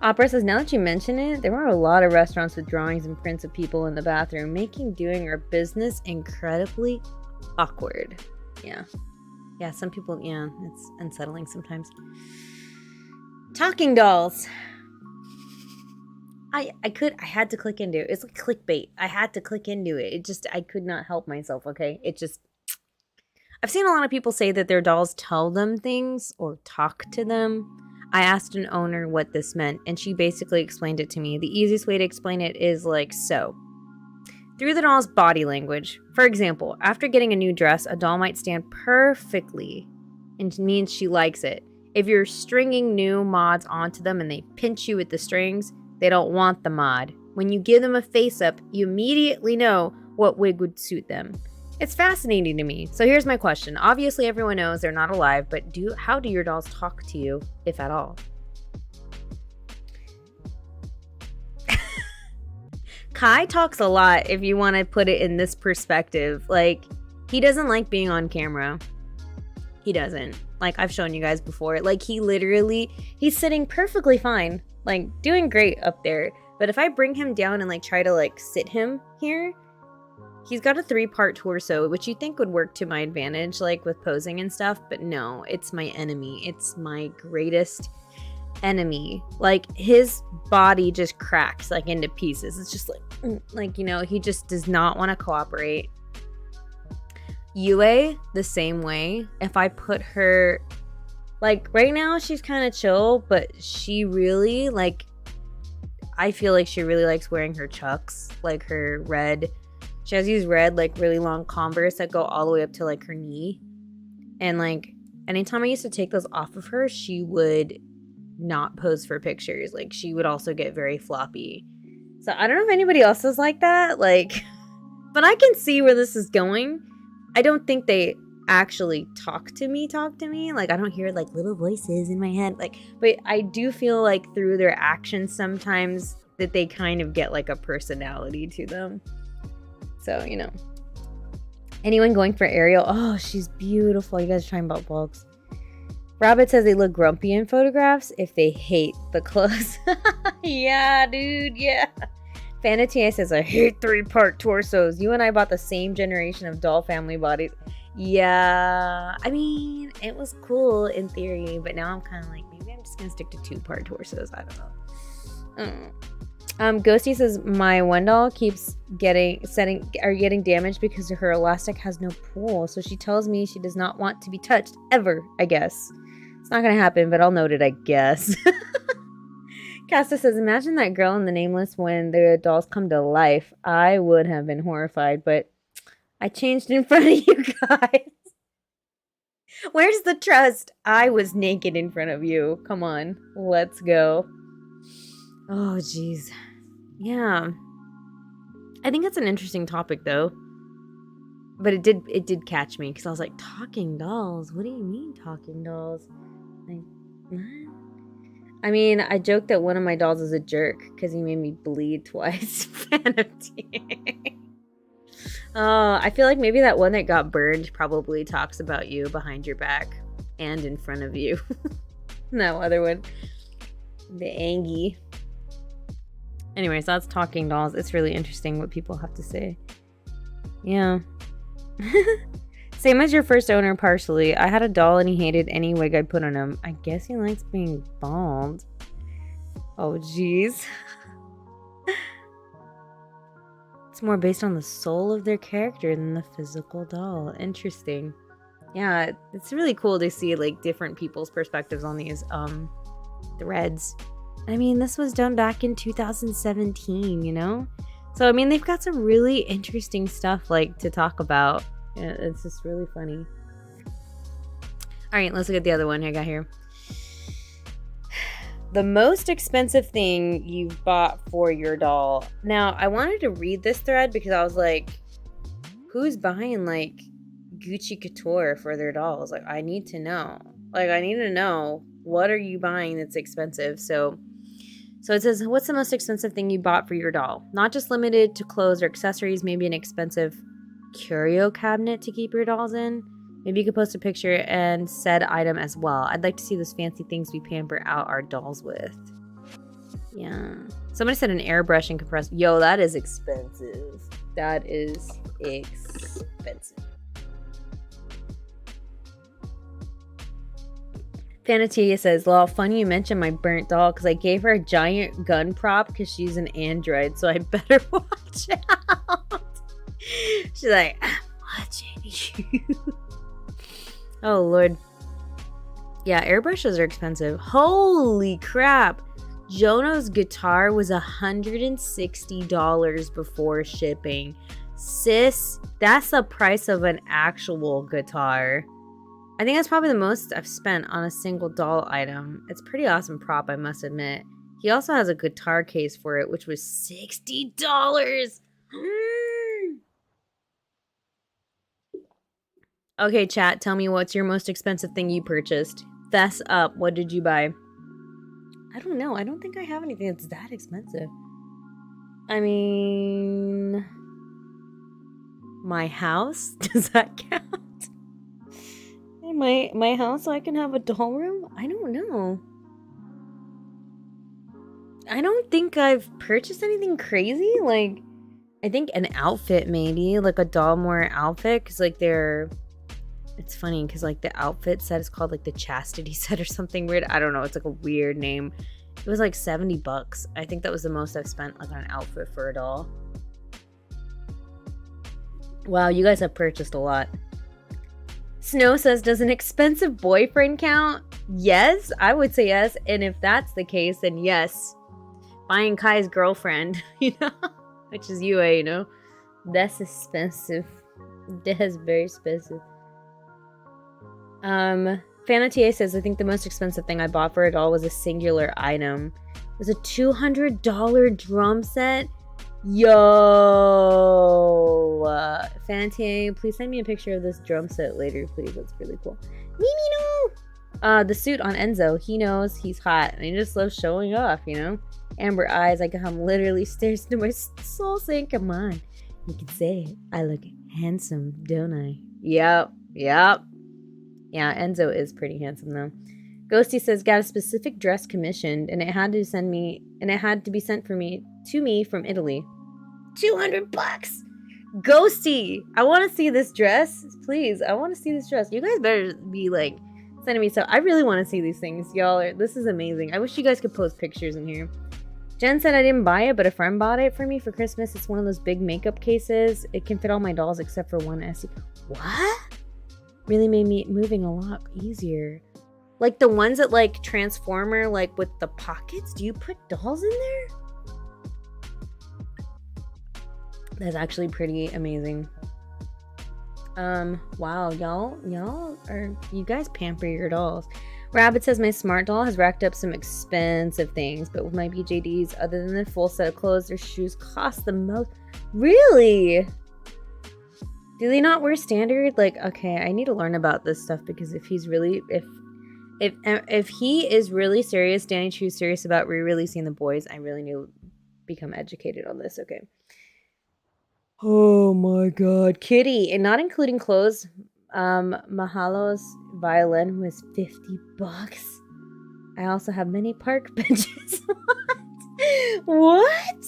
Speaker 1: Opera says, now that you mention it, there were a lot of restaurants with drawings and prints of people in the bathroom, making doing our business incredibly awkward. Yeah. Yeah, some people, yeah, it's unsettling sometimes. Talking dolls. I had to click into it. It's like clickbait. I had to click into it. I could not help myself, okay? I've seen a lot of people say that their dolls tell them things or talk to them. I asked an owner what this meant, and she basically explained it to me. The easiest way to explain it is like so. Through the doll's body language. For example, after getting a new dress, a doll might stand perfectly and it means she likes it. If you're stringing new mods onto them and they pinch you with the strings, they don't want the mod. When you give them a face up, you immediately know what wig would suit them. It's fascinating to me. So here's my question. Obviously everyone knows they're not alive, but how do your dolls talk to you, if at all? Kai talks a lot if you want to put it in this perspective. Like, he doesn't like being on camera. He doesn't. Like, I've shown you guys before. Like, he's sitting perfectly fine. Like, doing great up there. But if I bring him down and, like, try to, like, sit him here, he's got a 3-part torso, which you think would work to my advantage, like, with posing and stuff. But no, it's my enemy. It's my greatest enemy. Like, his body just cracks, like, into pieces. It's just like, you know, he just does not want to cooperate. Yue, the same way. If I put her, like, right now she's kind of chill, but she really, like, I feel like she really likes wearing her chucks, like her red, she has these red, like, really long Converse that go all the way up to, like, her knee. And, like, anytime I used to take those off of her, she would not pose for pictures. Like, she would also get very floppy. So I don't know if anybody else is like that, like, but I can see where this is going. I don't think they actually talk to me. Like, I don't hear, like, little voices in my head. Like, but I do feel like through their actions sometimes that they kind of get, like, a personality to them. So, you know. Anyone going for Ariel? Oh, she's beautiful. You guys are talking about bugs. Rabbit says they look grumpy in photographs if they hate the clothes. Yeah, dude, yeah. Fanatier says, I hate 3-part torsos. You and I bought the same generation of doll family bodies. Yeah, I mean, it was cool in theory, but now I'm kind of like, maybe I'm just going to stick to 2-part torsos. I don't know. Ghosty says, my one doll keeps getting damaged because her elastic has no pull. So she tells me she does not want to be touched ever, I guess. It's not going to happen, but I'll note it, I guess. Casta says, imagine that girl in the Nameless when the dolls come to life. I would have been horrified, but I changed in front of you guys. Where's the trust? I was naked in front of you. Come on, let's go. Oh, jeez. Yeah. I think that's an interesting topic, though. But it did catch me, because I was like, talking dolls? What do you mean, talking dolls? Like, what? I mean, I joked that one of my dolls is a jerk, because he made me bleed twice. I feel like maybe that one that got burned probably talks about you behind your back and in front of you. No other one. The Angie. Anyways, that's talking dolls. It's really interesting what people have to say. Yeah. Same as your first owner, partially. I had a doll and he hated any wig I put on him. I guess he likes being bald. Oh, jeez. It's more based on the soul of their character than the physical doll. Interesting. Yeah, it's really cool to see, like, different people's perspectives on these threads. I mean, this was done back in 2017, you know? So, I mean, they've got some really interesting stuff, like, to talk about. Yeah, it's just really funny. All right, let's look at the other one I got here. the most expensive thing you've bought for your doll. Now, I wanted to read this thread because I was like, who's buying like Gucci Couture for their dolls? Like, I need to know. Like, I need to know, what are you buying that's expensive? So it says, what's the most expensive thing you bought for your doll? Not just limited to clothes or accessories, maybe an expensive curio cabinet to keep your dolls in. Maybe you could post a picture and said item as well. I'd like to see those fancy things we pamper out our dolls with. Yeah. Somebody said an airbrush and compressed. Yo, that is expensive. That is expensive. Fanatia says, lol, funny you mentioned my burnt doll because I gave her a giant gun prop because she's an android, so I better watch out. She's like, I'm watching you. Oh, Lord. Yeah, airbrushes are expensive. Holy crap. Jono's guitar was $160 before shipping. Sis, that's the price of an actual guitar. I think that's probably the most I've spent on a single doll item. It's a pretty awesome prop, I must admit. He also has a guitar case for it, which was $60. Okay, chat, tell me what's your most expensive thing you purchased. Fess up. What did you buy? I don't know. I don't think I have anything that's that expensive. I mean, my house? Does that count? My house so I can have a doll room? I don't know. I don't think I've purchased anything crazy. Like, I think an outfit maybe. Like a Dollmore outfit. Because like it's funny because like the outfit set is called like the chastity set or something weird. I don't know. It's like a weird name. It was like $70. I think that was the most I've spent like on an outfit for a doll. Wow, you guys have purchased a lot. Snow says, does an expensive boyfriend count? Yes, I would say yes. And if that's the case, then yes. Buying Kai's girlfriend, you know, which is UA, you know. That's expensive. That's very expensive. Fanatia says, I think the most expensive thing I bought for a doll was a singular item. It was a $200 drum set. Yo, Fanatia, please send me a picture of this drum set later, please. That's really cool. Mimi, no! The suit on Enzo, he knows he's hot, and he just loves showing off, you know? Amber eyes, like I'm literally stares into my soul saying, come on, you can say it. I look handsome, don't I? Yep. Yeah, Enzo is pretty handsome though. Ghosty says, got a specific dress commissioned, and it had to be sent to me from Italy. $200. Ghosty, I want to see this dress, please. I want to see this dress. You guys better be like sending me stuff. I really want to see these things, y'all. This is amazing. I wish you guys could post pictures in here. Jen said I didn't buy it, but a friend bought it for me for Christmas. It's one of those big makeup cases. It can fit all my dolls except for one SE. What? Really made me moving a lot easier. Like the ones that like Transformer, like with the pockets. Do you put dolls in there? That's actually pretty amazing. Wow, you guys pamper your dolls. Rabbit says my smart doll has racked up some expensive things, but with my BJDs, other than the full set of clothes, their shoes cost the most. Really? Do they not wear standard? Like, okay, I need to learn about this stuff because if he's really, if he is really serious, Danny Chu's serious about re-releasing the boys, I really need to become educated on this. Okay. Oh my God, Kitty, and not including clothes. Mahalo's violin was $50. I also have many park benches. What?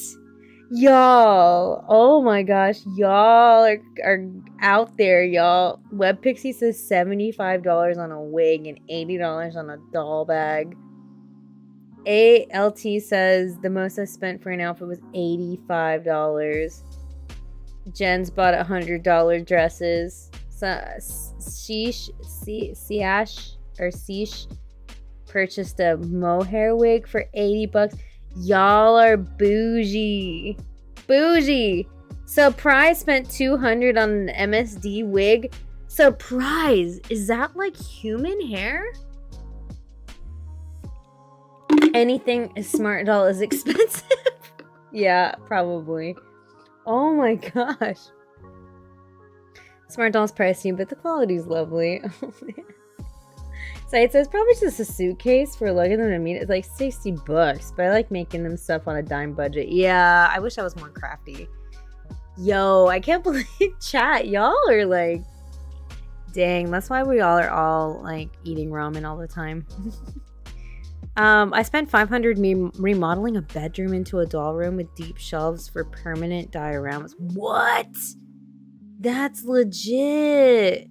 Speaker 1: Y'all, oh my gosh, y'all are out there, y'all. WebPixie says $75 on a wig and $80 on a doll bag. ALT says the most I spent for an outfit was $85. Jen's bought $100 dresses. Sheesh purchased a mohair wig for $80. Y'all are bougie. Surprise spent $200 on an MSD wig. Surprise, is that like human hair? Anything a smart doll is expensive. Yeah, probably. Oh my gosh. Smart doll's pricey, but the quality's lovely. Oh man. So it says probably just a suitcase for lugging them to meet. It's like $60, but I like making them stuff on a dime budget. Yeah, I wish I was more crafty. Yo, I can't believe chat. Y'all are like, dang, that's why we all are all like eating ramen all the time. I spent $500 remodeling a bedroom into a doll room with deep shelves for permanent dioramas. What? That's legit.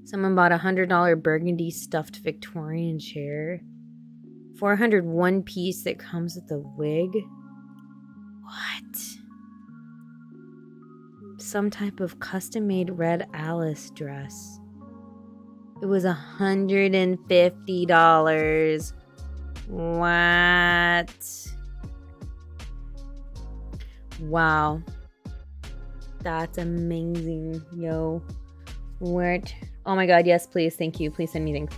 Speaker 1: Someone bought a $100 burgundy stuffed Victorian chair. $400 one piece that comes with a wig. What? Some type of custom-made red Alice dress. It was $150. What? Wow. That's amazing, yo. What? Oh my god, yes, please, thank you. Please send me things.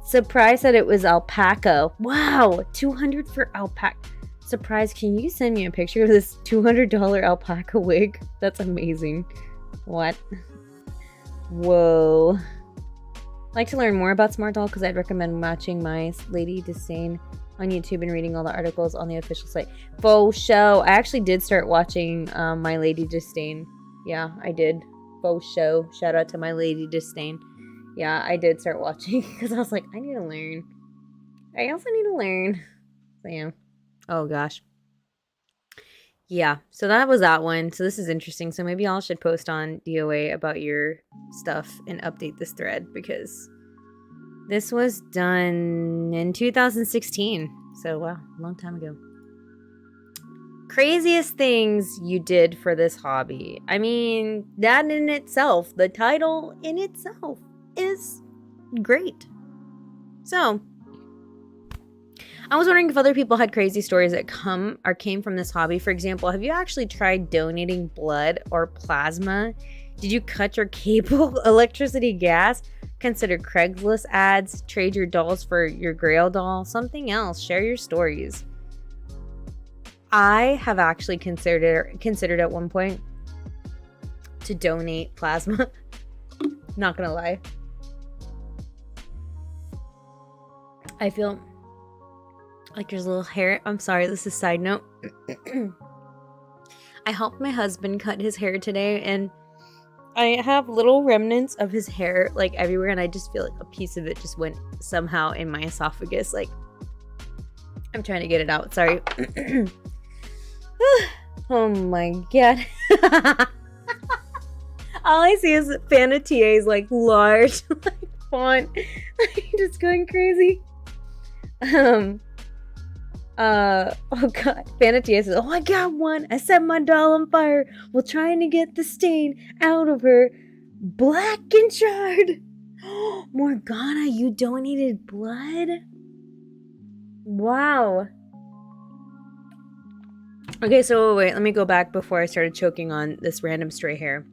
Speaker 1: Surprise that it was alpaca. Wow, $200 for alpaca. Surprise, can you send me a picture of this $200 alpaca wig? That's amazing. What? Whoa. I'd like to learn more about Smart Doll because I'd recommend watching my Lady Disdain on YouTube and reading all the articles on the official site. Faux show. I actually did start watching My Lady Disdain. Yeah, I did. Faux show. Shout out to My Lady Disdain. Yeah, I did start watching because I was like, I need to learn. I also need to learn. So yeah. Oh gosh. Yeah, so that was that one. So this is interesting. So maybe y'all should post on DoA about your stuff and update this thread because this was done in 2016. So wow, a long time ago. Craziest things you did for this hobby. I mean, that in itself, the title in itself is great. So I was wondering if other people had crazy stories that came from this hobby. For example, have you actually tried donating blood or plasma? Did you cut your cable, electricity, gas? Consider Craigslist ads, trade your dolls for your Grail doll, something else. Share your stories. I have actually considered at one point to donate plasma. Not gonna lie. I feel like there's a little hair. I'm sorry, this is a side note. I helped my husband cut his hair today and I have little remnants of his hair like everywhere and I just feel like a piece of it just went somehow in my esophagus. Like, I'm trying to get it out. Sorry. Oh my god. All I see is Fanatia's like large like font. Just going crazy. Oh god, Fanatia says, oh, I got one. I set my doll on fire while trying to get the stain out of her. Black and charred. Morgana, you donated blood? Wow. Okay, so wait, let me go back before I started choking on this random stray hair.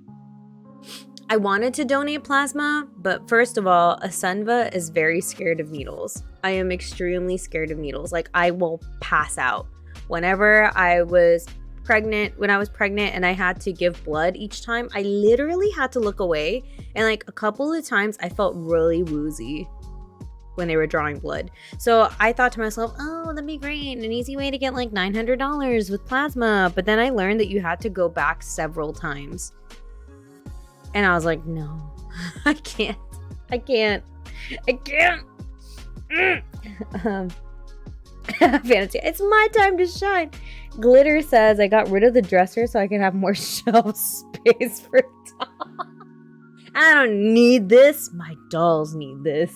Speaker 1: I wanted to donate plasma, but first of all, Asenva is very scared of needles. I am extremely scared of needles. Like, I will pass out. Whenever I was pregnant and I had to give blood each time, I literally had to look away. And like a couple of times I felt really woozy when they were drawing blood. So I thought to myself, oh, that'd be great. An easy way to get like $900 with plasma. But then I learned that you had to go back several times. And I was like, no, I can't. Fantasy. It's my time to shine. Glitter says I got rid of the dresser so I can have more shelf space for dolls. I don't need this. My dolls need this.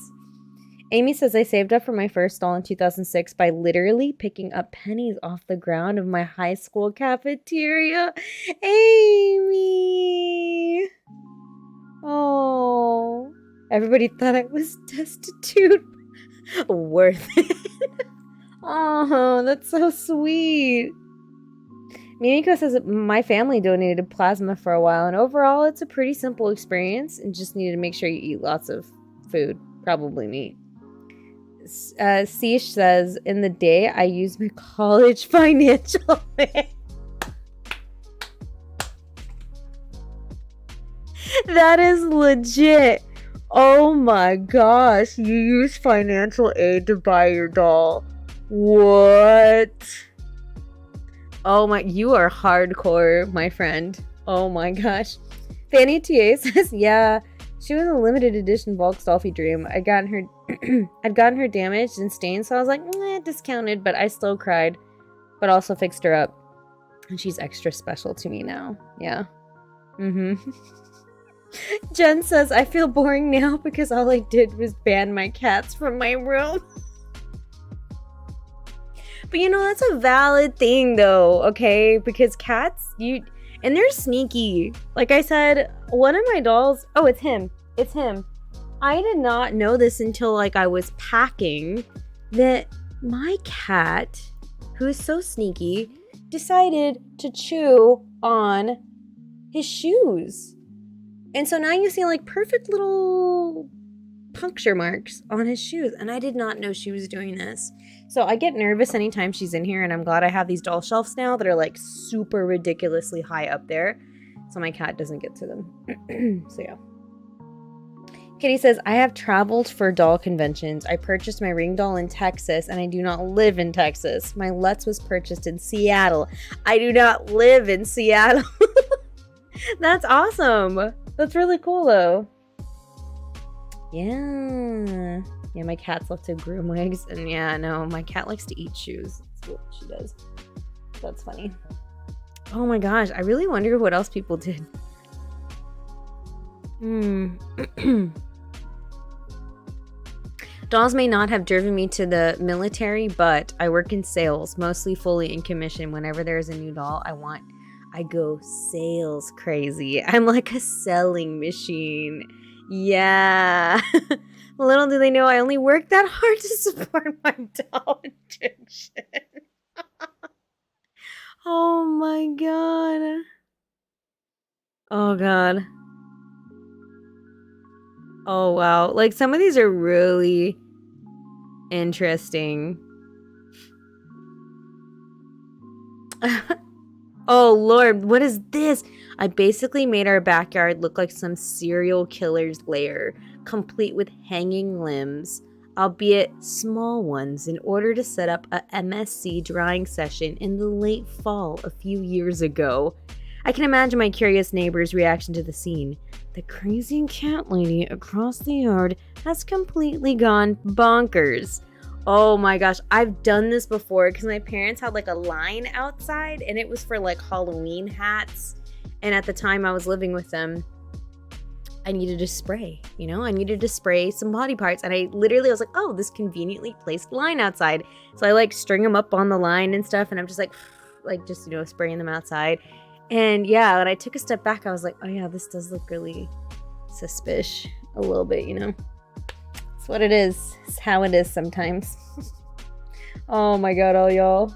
Speaker 1: Amy says I saved up for my first doll in 2006 by literally picking up pennies off the ground of my high school cafeteria. Amy. Oh, everybody thought I was destitute. Worth it. Oh, that's so sweet. Mimiko says my family donated plasma for a while, and overall it's a pretty simple experience and just need to make sure you eat lots of food, probably meat. Siish says, in the day, I use my college financial aid. That is legit. Oh my gosh, you use financial aid to buy your doll. What? Oh my, you are hardcore, my friend. Oh my gosh. Fanny TA says, yeah, she was a limited edition Volks Dolphy Dream. I'd gotten her damaged and stained, so I was like, discounted, but I still cried. But also fixed her up. And she's extra special to me now. Yeah. Jen says, I feel boring now because all I did was ban my cats from my room. But you know, that's a valid thing though, okay? Because cats, and they're sneaky. Like I said, one of my dolls, oh, it's him. It's him. I did not know this until like I was packing that my cat, who is so sneaky, decided to chew on his shoes. And so now you see like perfect little puncture marks on his shoes. And I did not know she was doing this. So I get nervous anytime she's in here, and I'm glad I have these doll shelves now that are like super ridiculously high up there. So my cat doesn't get to them. So yeah. Kitty says, I have traveled for doll conventions. I purchased my ring doll in Texas, and I do not live in Texas. My Lutz was purchased in Seattle. I do not live in Seattle. That's awesome. That's really cool, though. Yeah. Yeah, my cats love to groom wigs. And yeah, no, my cat likes to eat shoes. That's what she does. That's funny. Oh my gosh. I really wonder what else people did. Dolls may not have driven me to the military, but I work in sales, mostly fully in commission. Whenever there's a new doll I go sales crazy. I'm like a selling machine. Yeah. Little do they know I only work that hard to support my doll addiction. Oh my god. Oh god. Oh wow. Like some of these are really interesting. Oh lord, what is this? I basically made our backyard look like some serial killer's lair, complete with hanging limbs, albeit small ones, in order to set up a MSC drawing session in the late fall a few years ago. I can imagine my curious neighbor's reaction to the scene. The crazy cat lady across the yard has completely gone bonkers. Oh my gosh, I've done this before because my parents had like a line outside and it was for like Halloween hats. And at the time I was living with them, I needed to spray, I needed to spray some body parts. And I was like, oh, this conveniently placed line outside. So I like string them up on the line and stuff. And I'm just spraying them outside. And yeah, when I took a step back, I was like, oh yeah, this does look really suspicious a little bit, It's what it is. It's how it is sometimes. Oh my god, all y'all.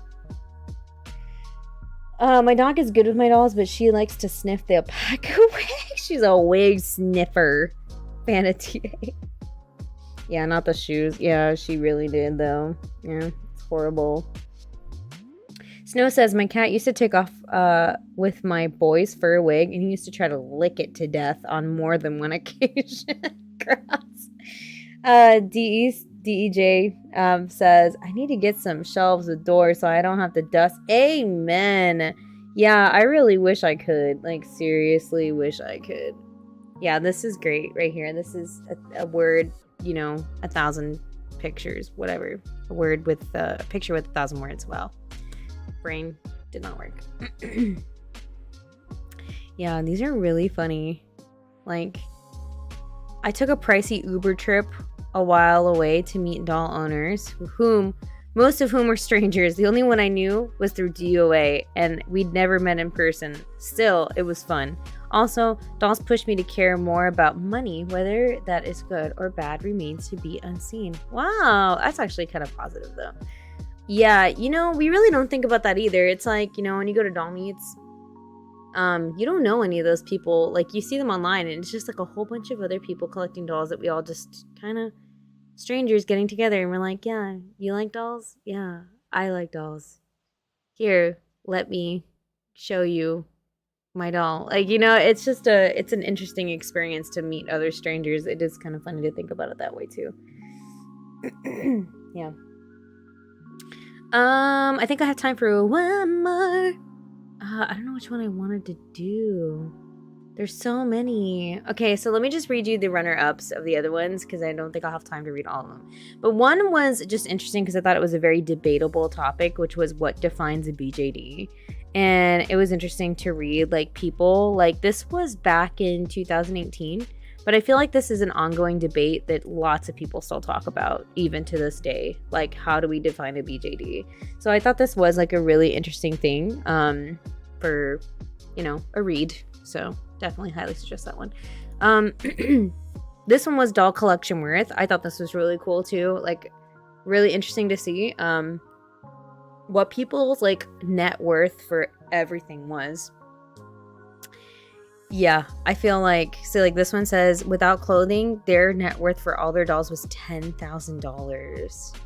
Speaker 1: My dog is good with my dolls, but she likes to sniff the alpaca wig. She's a wig sniffer. Vanity. Yeah, not the shoes. Yeah, she really did, though. Yeah, it's horrible. Snow says, my cat used to take off with my boy's fur wig, and he used to try to lick it to death on more than one occasion. Gross. DEJ says, I need to get some shelves with doors so I don't have to dust. Amen. Yeah, I really wish I could. Like, seriously wish I could. Yeah, this is great right here. This is a word, 1,000 pictures, whatever. A word with a picture with 1,000 words. Wow. Brain did not work. Yeah, these are really funny. Like, I took a pricey Uber trip a while away to meet doll owners, most of whom were strangers. The only one I knew was through DoA, and we'd never met in person. Still, it was fun. Also, dolls pushed me to care more about money. Whether that is good or bad remains to be unseen. Wow, that's actually kind of positive though. Yeah, we really don't think about that either. It's like, when you go to doll meets, you don't know any of those people. Like, you see them online, and it's just like a whole bunch of other people collecting dolls that we all just kind of strangers getting together and we're like, yeah, you like dolls? Yeah, I like dolls. Here, let me show you my doll. Like, it's just it's an interesting experience to meet other strangers. It is kind of funny to think about it that way too. Yeah. I think I have time for one more. I don't know which one I wanted to do. There's so many. Okay, so let me just read you the runner-ups of the other ones because I don't think I'll have time to read all of them. But one was just interesting because I thought it was a very debatable topic, which was what defines a BJD. And it was interesting to read, like, people, like, this was back in 2018, but I feel like this is an ongoing debate that lots of people still talk about, even to this day. Like, how do we define a BJD? So I thought this was, like, a really interesting thing for, a read. So definitely highly suggest that one. This one was doll collection worth. I thought this was really cool too. Like, really interesting to see what people's, like, net worth for everything was. Yeah, I feel like, so, like, this one says, without clothing, their net worth for all their dolls was $10,000.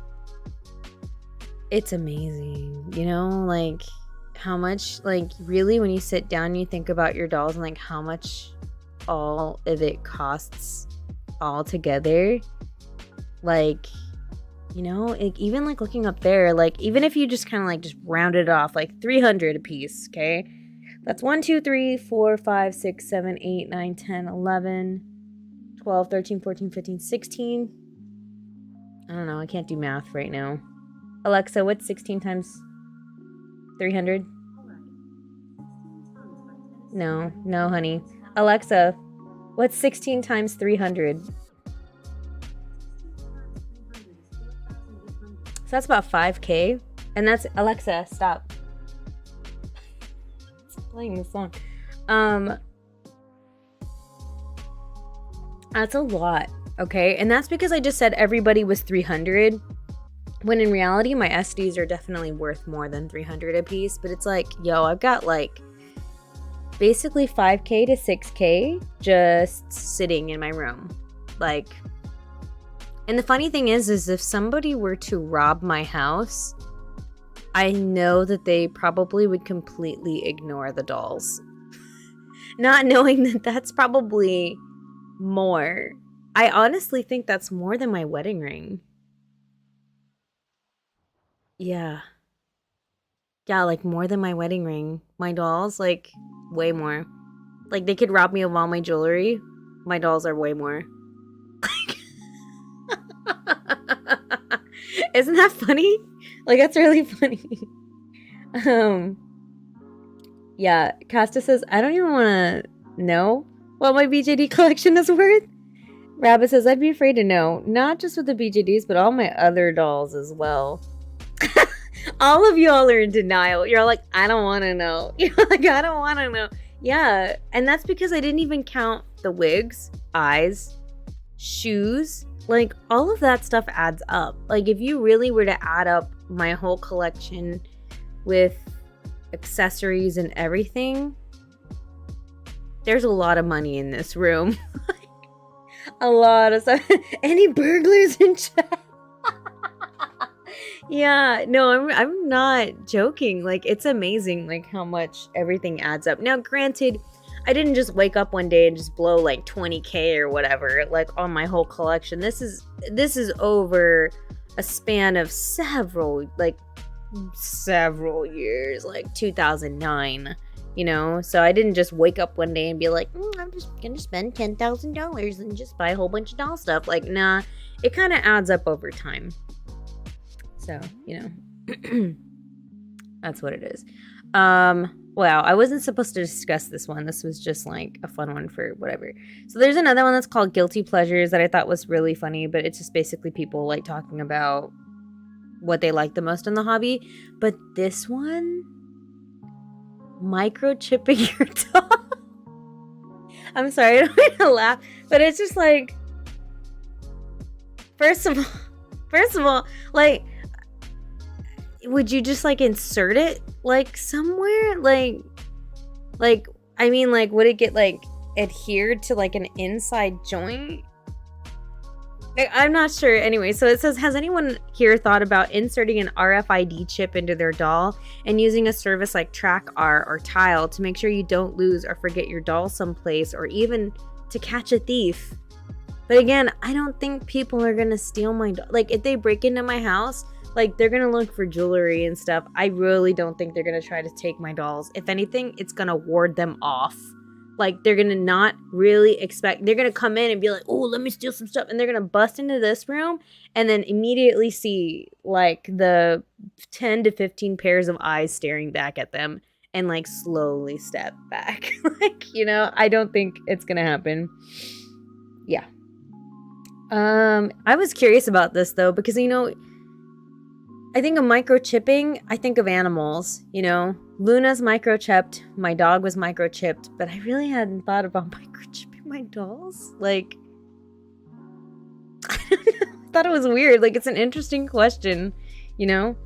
Speaker 1: It's amazing, like, how much, like, really, when you sit down and you think about your dolls and, like, how much all of it costs all together, like, like, even, like, looking up there, like, even if you just kind of, like, just round it off, like, 300 a piece, okay? That's 1, 2, 3, 4, 5, 6, 7, 8, 9, 10, 11, 12, 13, 14, 15, 16. I don't know. I can't do math right now. Alexa, what's 16 times 300? No, honey. Alexa, what's 16 times 300? So that's about 5K. And that's, Alexa, stop. Playing the song. That's a lot, okay? And that's because I just said everybody was 300, when in reality my SDs are definitely worth more than 300 a piece. But it's like, yo, I've got, like, basically 5K to 6K just sitting in my room, like. And the funny thing is if somebody were to rob my house, I know that they probably would completely ignore the dolls. Not knowing that that's probably more. I honestly think that's more than my wedding ring. Yeah. Yeah, like, more than my wedding ring. My dolls, like, way more. Like, they could rob me of all my jewelry. My dolls are way more. Isn't that funny? Like, that's really funny. Yeah, Costa says, I don't even want to know what my BJD collection is worth. Rabbit says, I'd be afraid to know. Not just with the BJDs, but all my other dolls as well. All of y'all are in denial. You're all like, I don't want to know. You're like, I don't want to know. Yeah, and that's because I didn't even count the wigs, eyes, shoes. Like, all of that stuff adds up. Like, if you really were to add up my whole collection with accessories and everything, there's a lot of money in this room. A lot of stuff. Any burglars in chat? Yeah, no, I'm not joking. Like, it's amazing, like, how much everything adds up. Now, granted, I didn't just wake up one day and just blow like 20K or whatever, like, on my whole collection. This is over a span of several years, like 2009, so I didn't just wake up one day and be like, I'm just gonna spend $10,000 and just buy a whole bunch of doll stuff. Like, nah, it kind of adds up over time. So, that's what it is. Wow, I wasn't supposed to discuss this one. This was just like a fun one for whatever. So there's another one that's called Guilty Pleasures that I thought was really funny, but it's just basically people, like, talking about what they like the most in the hobby. But this one, microchipping your doll. I'm sorry, I don't mean to laugh, but it's just like, first of all, like, would you just, like, insert it, like, somewhere? Like, I mean, like, would it get, like, adhered to, like, an inside joint? I'm not sure. Anyway, so it says, has anyone here thought about inserting an RFID chip into their doll and using a service like TrackR or Tile to make sure you don't lose or forget your doll someplace, or even to catch a thief? But again, I don't think people are going to steal my doll. Like, if they break into my house, like, they're going to look for jewelry and stuff. I really don't think they're going to try to take my dolls. If anything, it's going to ward them off. Like, they're going to not really expect, they're going to come in and be like, oh, let me steal some stuff. And they're going to bust into this room and then immediately see, like, the 10 to 15 pairs of eyes staring back at them and, like, slowly step back. Like, you know, I don't think it's going to happen. Yeah. I was curious about this, though, because, you know, I think of microchipping, I think of animals, you know. Luna's microchipped, my dog was microchipped, but I really hadn't thought about microchipping my dolls. Like, I don't know, I thought it was weird. Like, it's an interesting question, you know.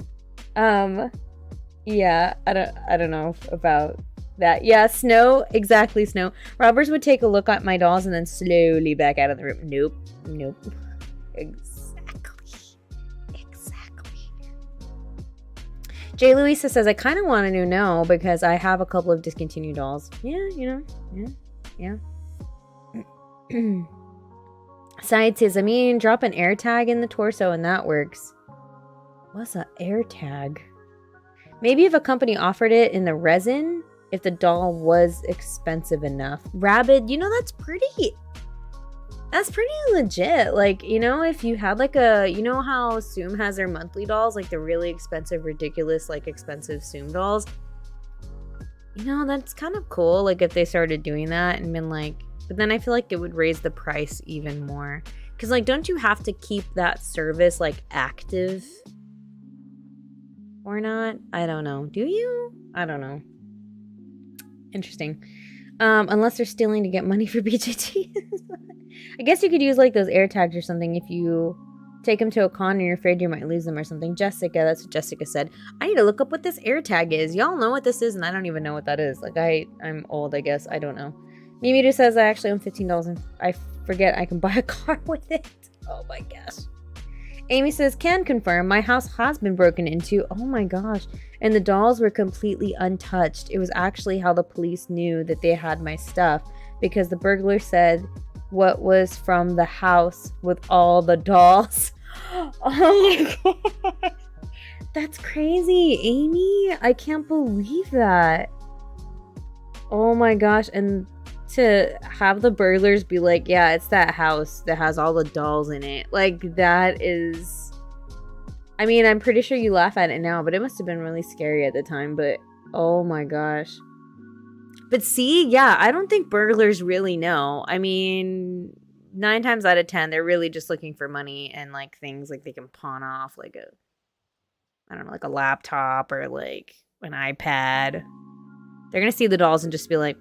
Speaker 1: Yeah, I don't know about that. Yeah, Snow, exactly, Snow. Roberts would take a look at my dolls and then slowly back out of the room. Nope. Jay Louisa says, I kind of want to know because I have a couple of discontinued dolls. Yeah, you know. Yeah. Side says, I mean, drop an air tag in the torso and that works. What's an air tag? Maybe if a company offered it in the resin, if the doll was expensive enough. Rabid, you know, that's pretty legit. Like, you know, if you had like you know how Zoom has their monthly dolls, like the really expensive, ridiculous, like expensive Zoom dolls, you know, that's kind of cool. Like if they started doing that and been like, but then I feel like it would raise the price even more, because like, don't you have to keep that service like active or not? I don't know. Do you? I don't know. Interesting. Unless they're stealing to get money for BJD. I guess you could use like those air tags or something if you take them to a con and you're afraid you might lose them or something. Jessica, that's what Jessica said. I need to look up what this air tag is. Y'all know what this is, and I don't even know what that is. Like, I'm old, I guess. I don't know. Mimi just says I actually own $15 and I forget I can buy a car with it. Oh my gosh. Amy says, can confirm my house has been broken into. Oh my gosh. And the dolls were completely untouched. It was actually how the police knew that they had my stuff, because the burglar said what was from the house with all the dolls. Oh my god. That's crazy, Amy. I can't believe that. Oh my gosh. And to have the burglars be like, yeah, it's that house that has all the dolls in it. Like, that is... I mean, I'm pretty sure you laugh at it now, but it must have been really scary at the time. But, oh my gosh. But see, yeah, I don't think burglars really know. I mean, 9 times out of 10, they're really just looking for money and, like, things like they can pawn off, like I don't know, like a laptop or, like, an iPad. They're going to see the dolls and just be like,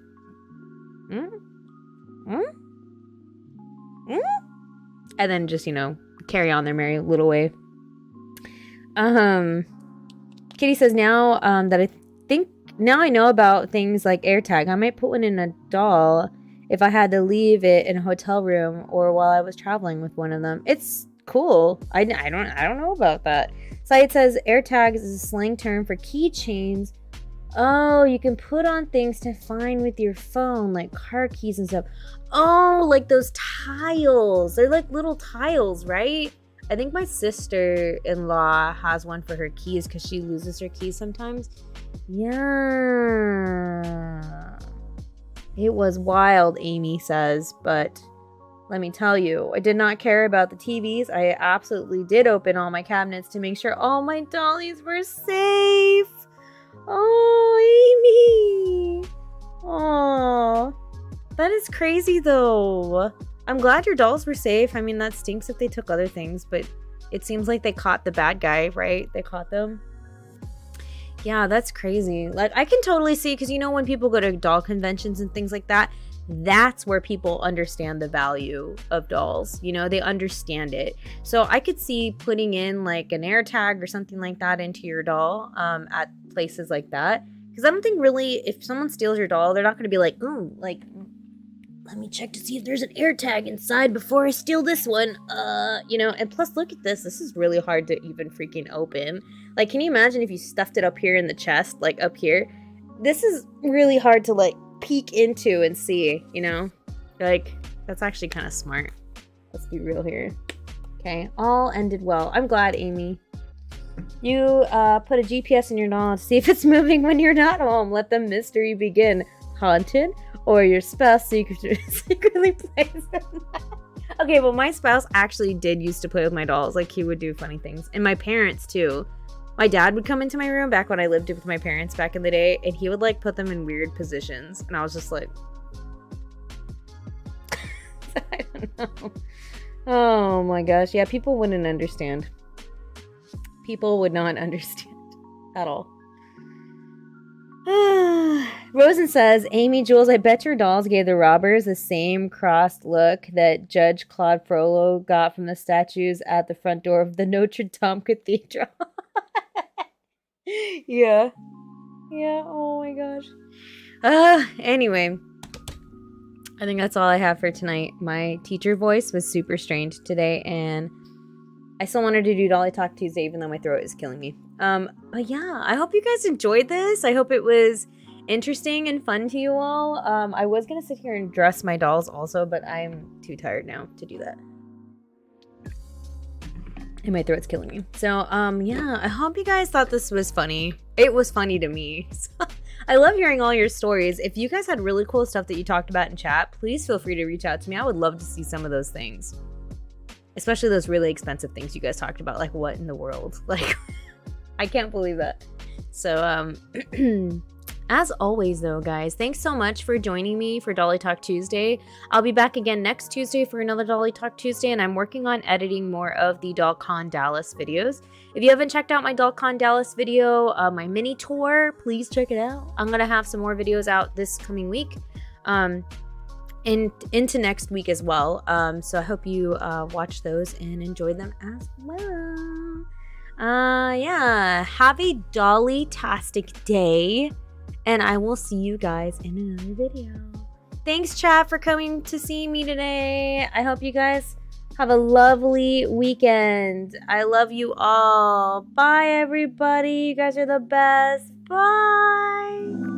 Speaker 1: and then just, you know, carry on their merry little way. Kitty says, now now I know about things like AirTag, I might put one in a doll if I had to leave it in a hotel room or while I was traveling with one of them. It's cool. I don't know about that. Site says AirTags is a slang term for keychains. Oh, you can put on things to find with your phone, like car keys and stuff. Oh, like those tiles. They're like little tiles, right? I think my sister-in-law has one for her keys because she loses her keys sometimes. Yeah. It was wild, Amy says, but let me tell you, I did not care about the TVs. I absolutely did open all my cabinets to make sure all my dollies were safe. Oh, Amy. Oh, that is crazy though. I'm glad your dolls were safe. I mean, that stinks if they took other things, but it seems like they caught the bad guy, right? They caught them. Yeah, that's crazy. Like, I can totally see, because you know, when people go to doll conventions and things like that, that's where people understand the value of dolls. You know, they understand it. So I could see putting in like an air tag or something like that into your doll at places like that. Because I don't think really, if someone steals your doll, they're not going to be like, ooh, like, let me check to see if there's an air tag inside before I steal this one. And plus look at this. This is really hard to even freaking open. Like, can you imagine if you stuffed it up here in the chest, like up here? This is really hard to like peek into and see, Like, that's actually kind of smart. Let's be real here. Okay, all ended well. I'm glad, Amy. You put a GPS in your doll to see if it's moving when you're not home. Let the mystery begin. Haunted? Or your spouse secretly plays them? Okay, well, my spouse actually did used to play with my dolls. Like, he would do funny things. And my parents, too. My dad would come into my room back when I lived with my parents back in the day, and he would, like, put them in weird positions. And I was just like... I don't know. Oh, my gosh. Yeah, people wouldn't understand. People would not understand at all. Rosen says, Amy, Jules, I bet your dolls gave the robbers the same crossed look that Judge Claude Frollo got from the statues at the front door of the Notre Dame Cathedral. Yeah. Yeah, oh my gosh. Anyway, I think that's all I have for tonight. My teacher voice was super strange today, and I still wanted to do Dolly Talk Tuesday, even though my throat is killing me. But yeah, I hope you guys enjoyed this. I hope it was interesting and fun to you all. I was going to sit here and dress my dolls also, but I'm too tired now to do that. And my throat's killing me. So, yeah, I hope you guys thought this was funny. It was funny to me. I love hearing all your stories. If you guys had really cool stuff that you talked about in chat, please feel free to reach out to me. I would love to see some of those things. Especially those really expensive things you guys talked about. Like, what in the world? Like, I can't believe that. So, as always, though, guys, thanks so much for joining me for Dolly Talk Tuesday. I'll be back again next Tuesday for another Dolly Talk Tuesday, and I'm working on editing more of the DollCon Dallas videos. If you haven't checked out my DollCon Dallas video, my mini tour, please check it out. I'm going to have some more videos out this coming week. And into next week as well. So I hope you watch those and enjoy them as well. Yeah, have a Dolly-tastic day, and I will see you guys in another video. Thanks, chat, for coming to see me today. I hope you guys have a lovely weekend. I love you all. Bye, everybody. You guys are the best. Bye.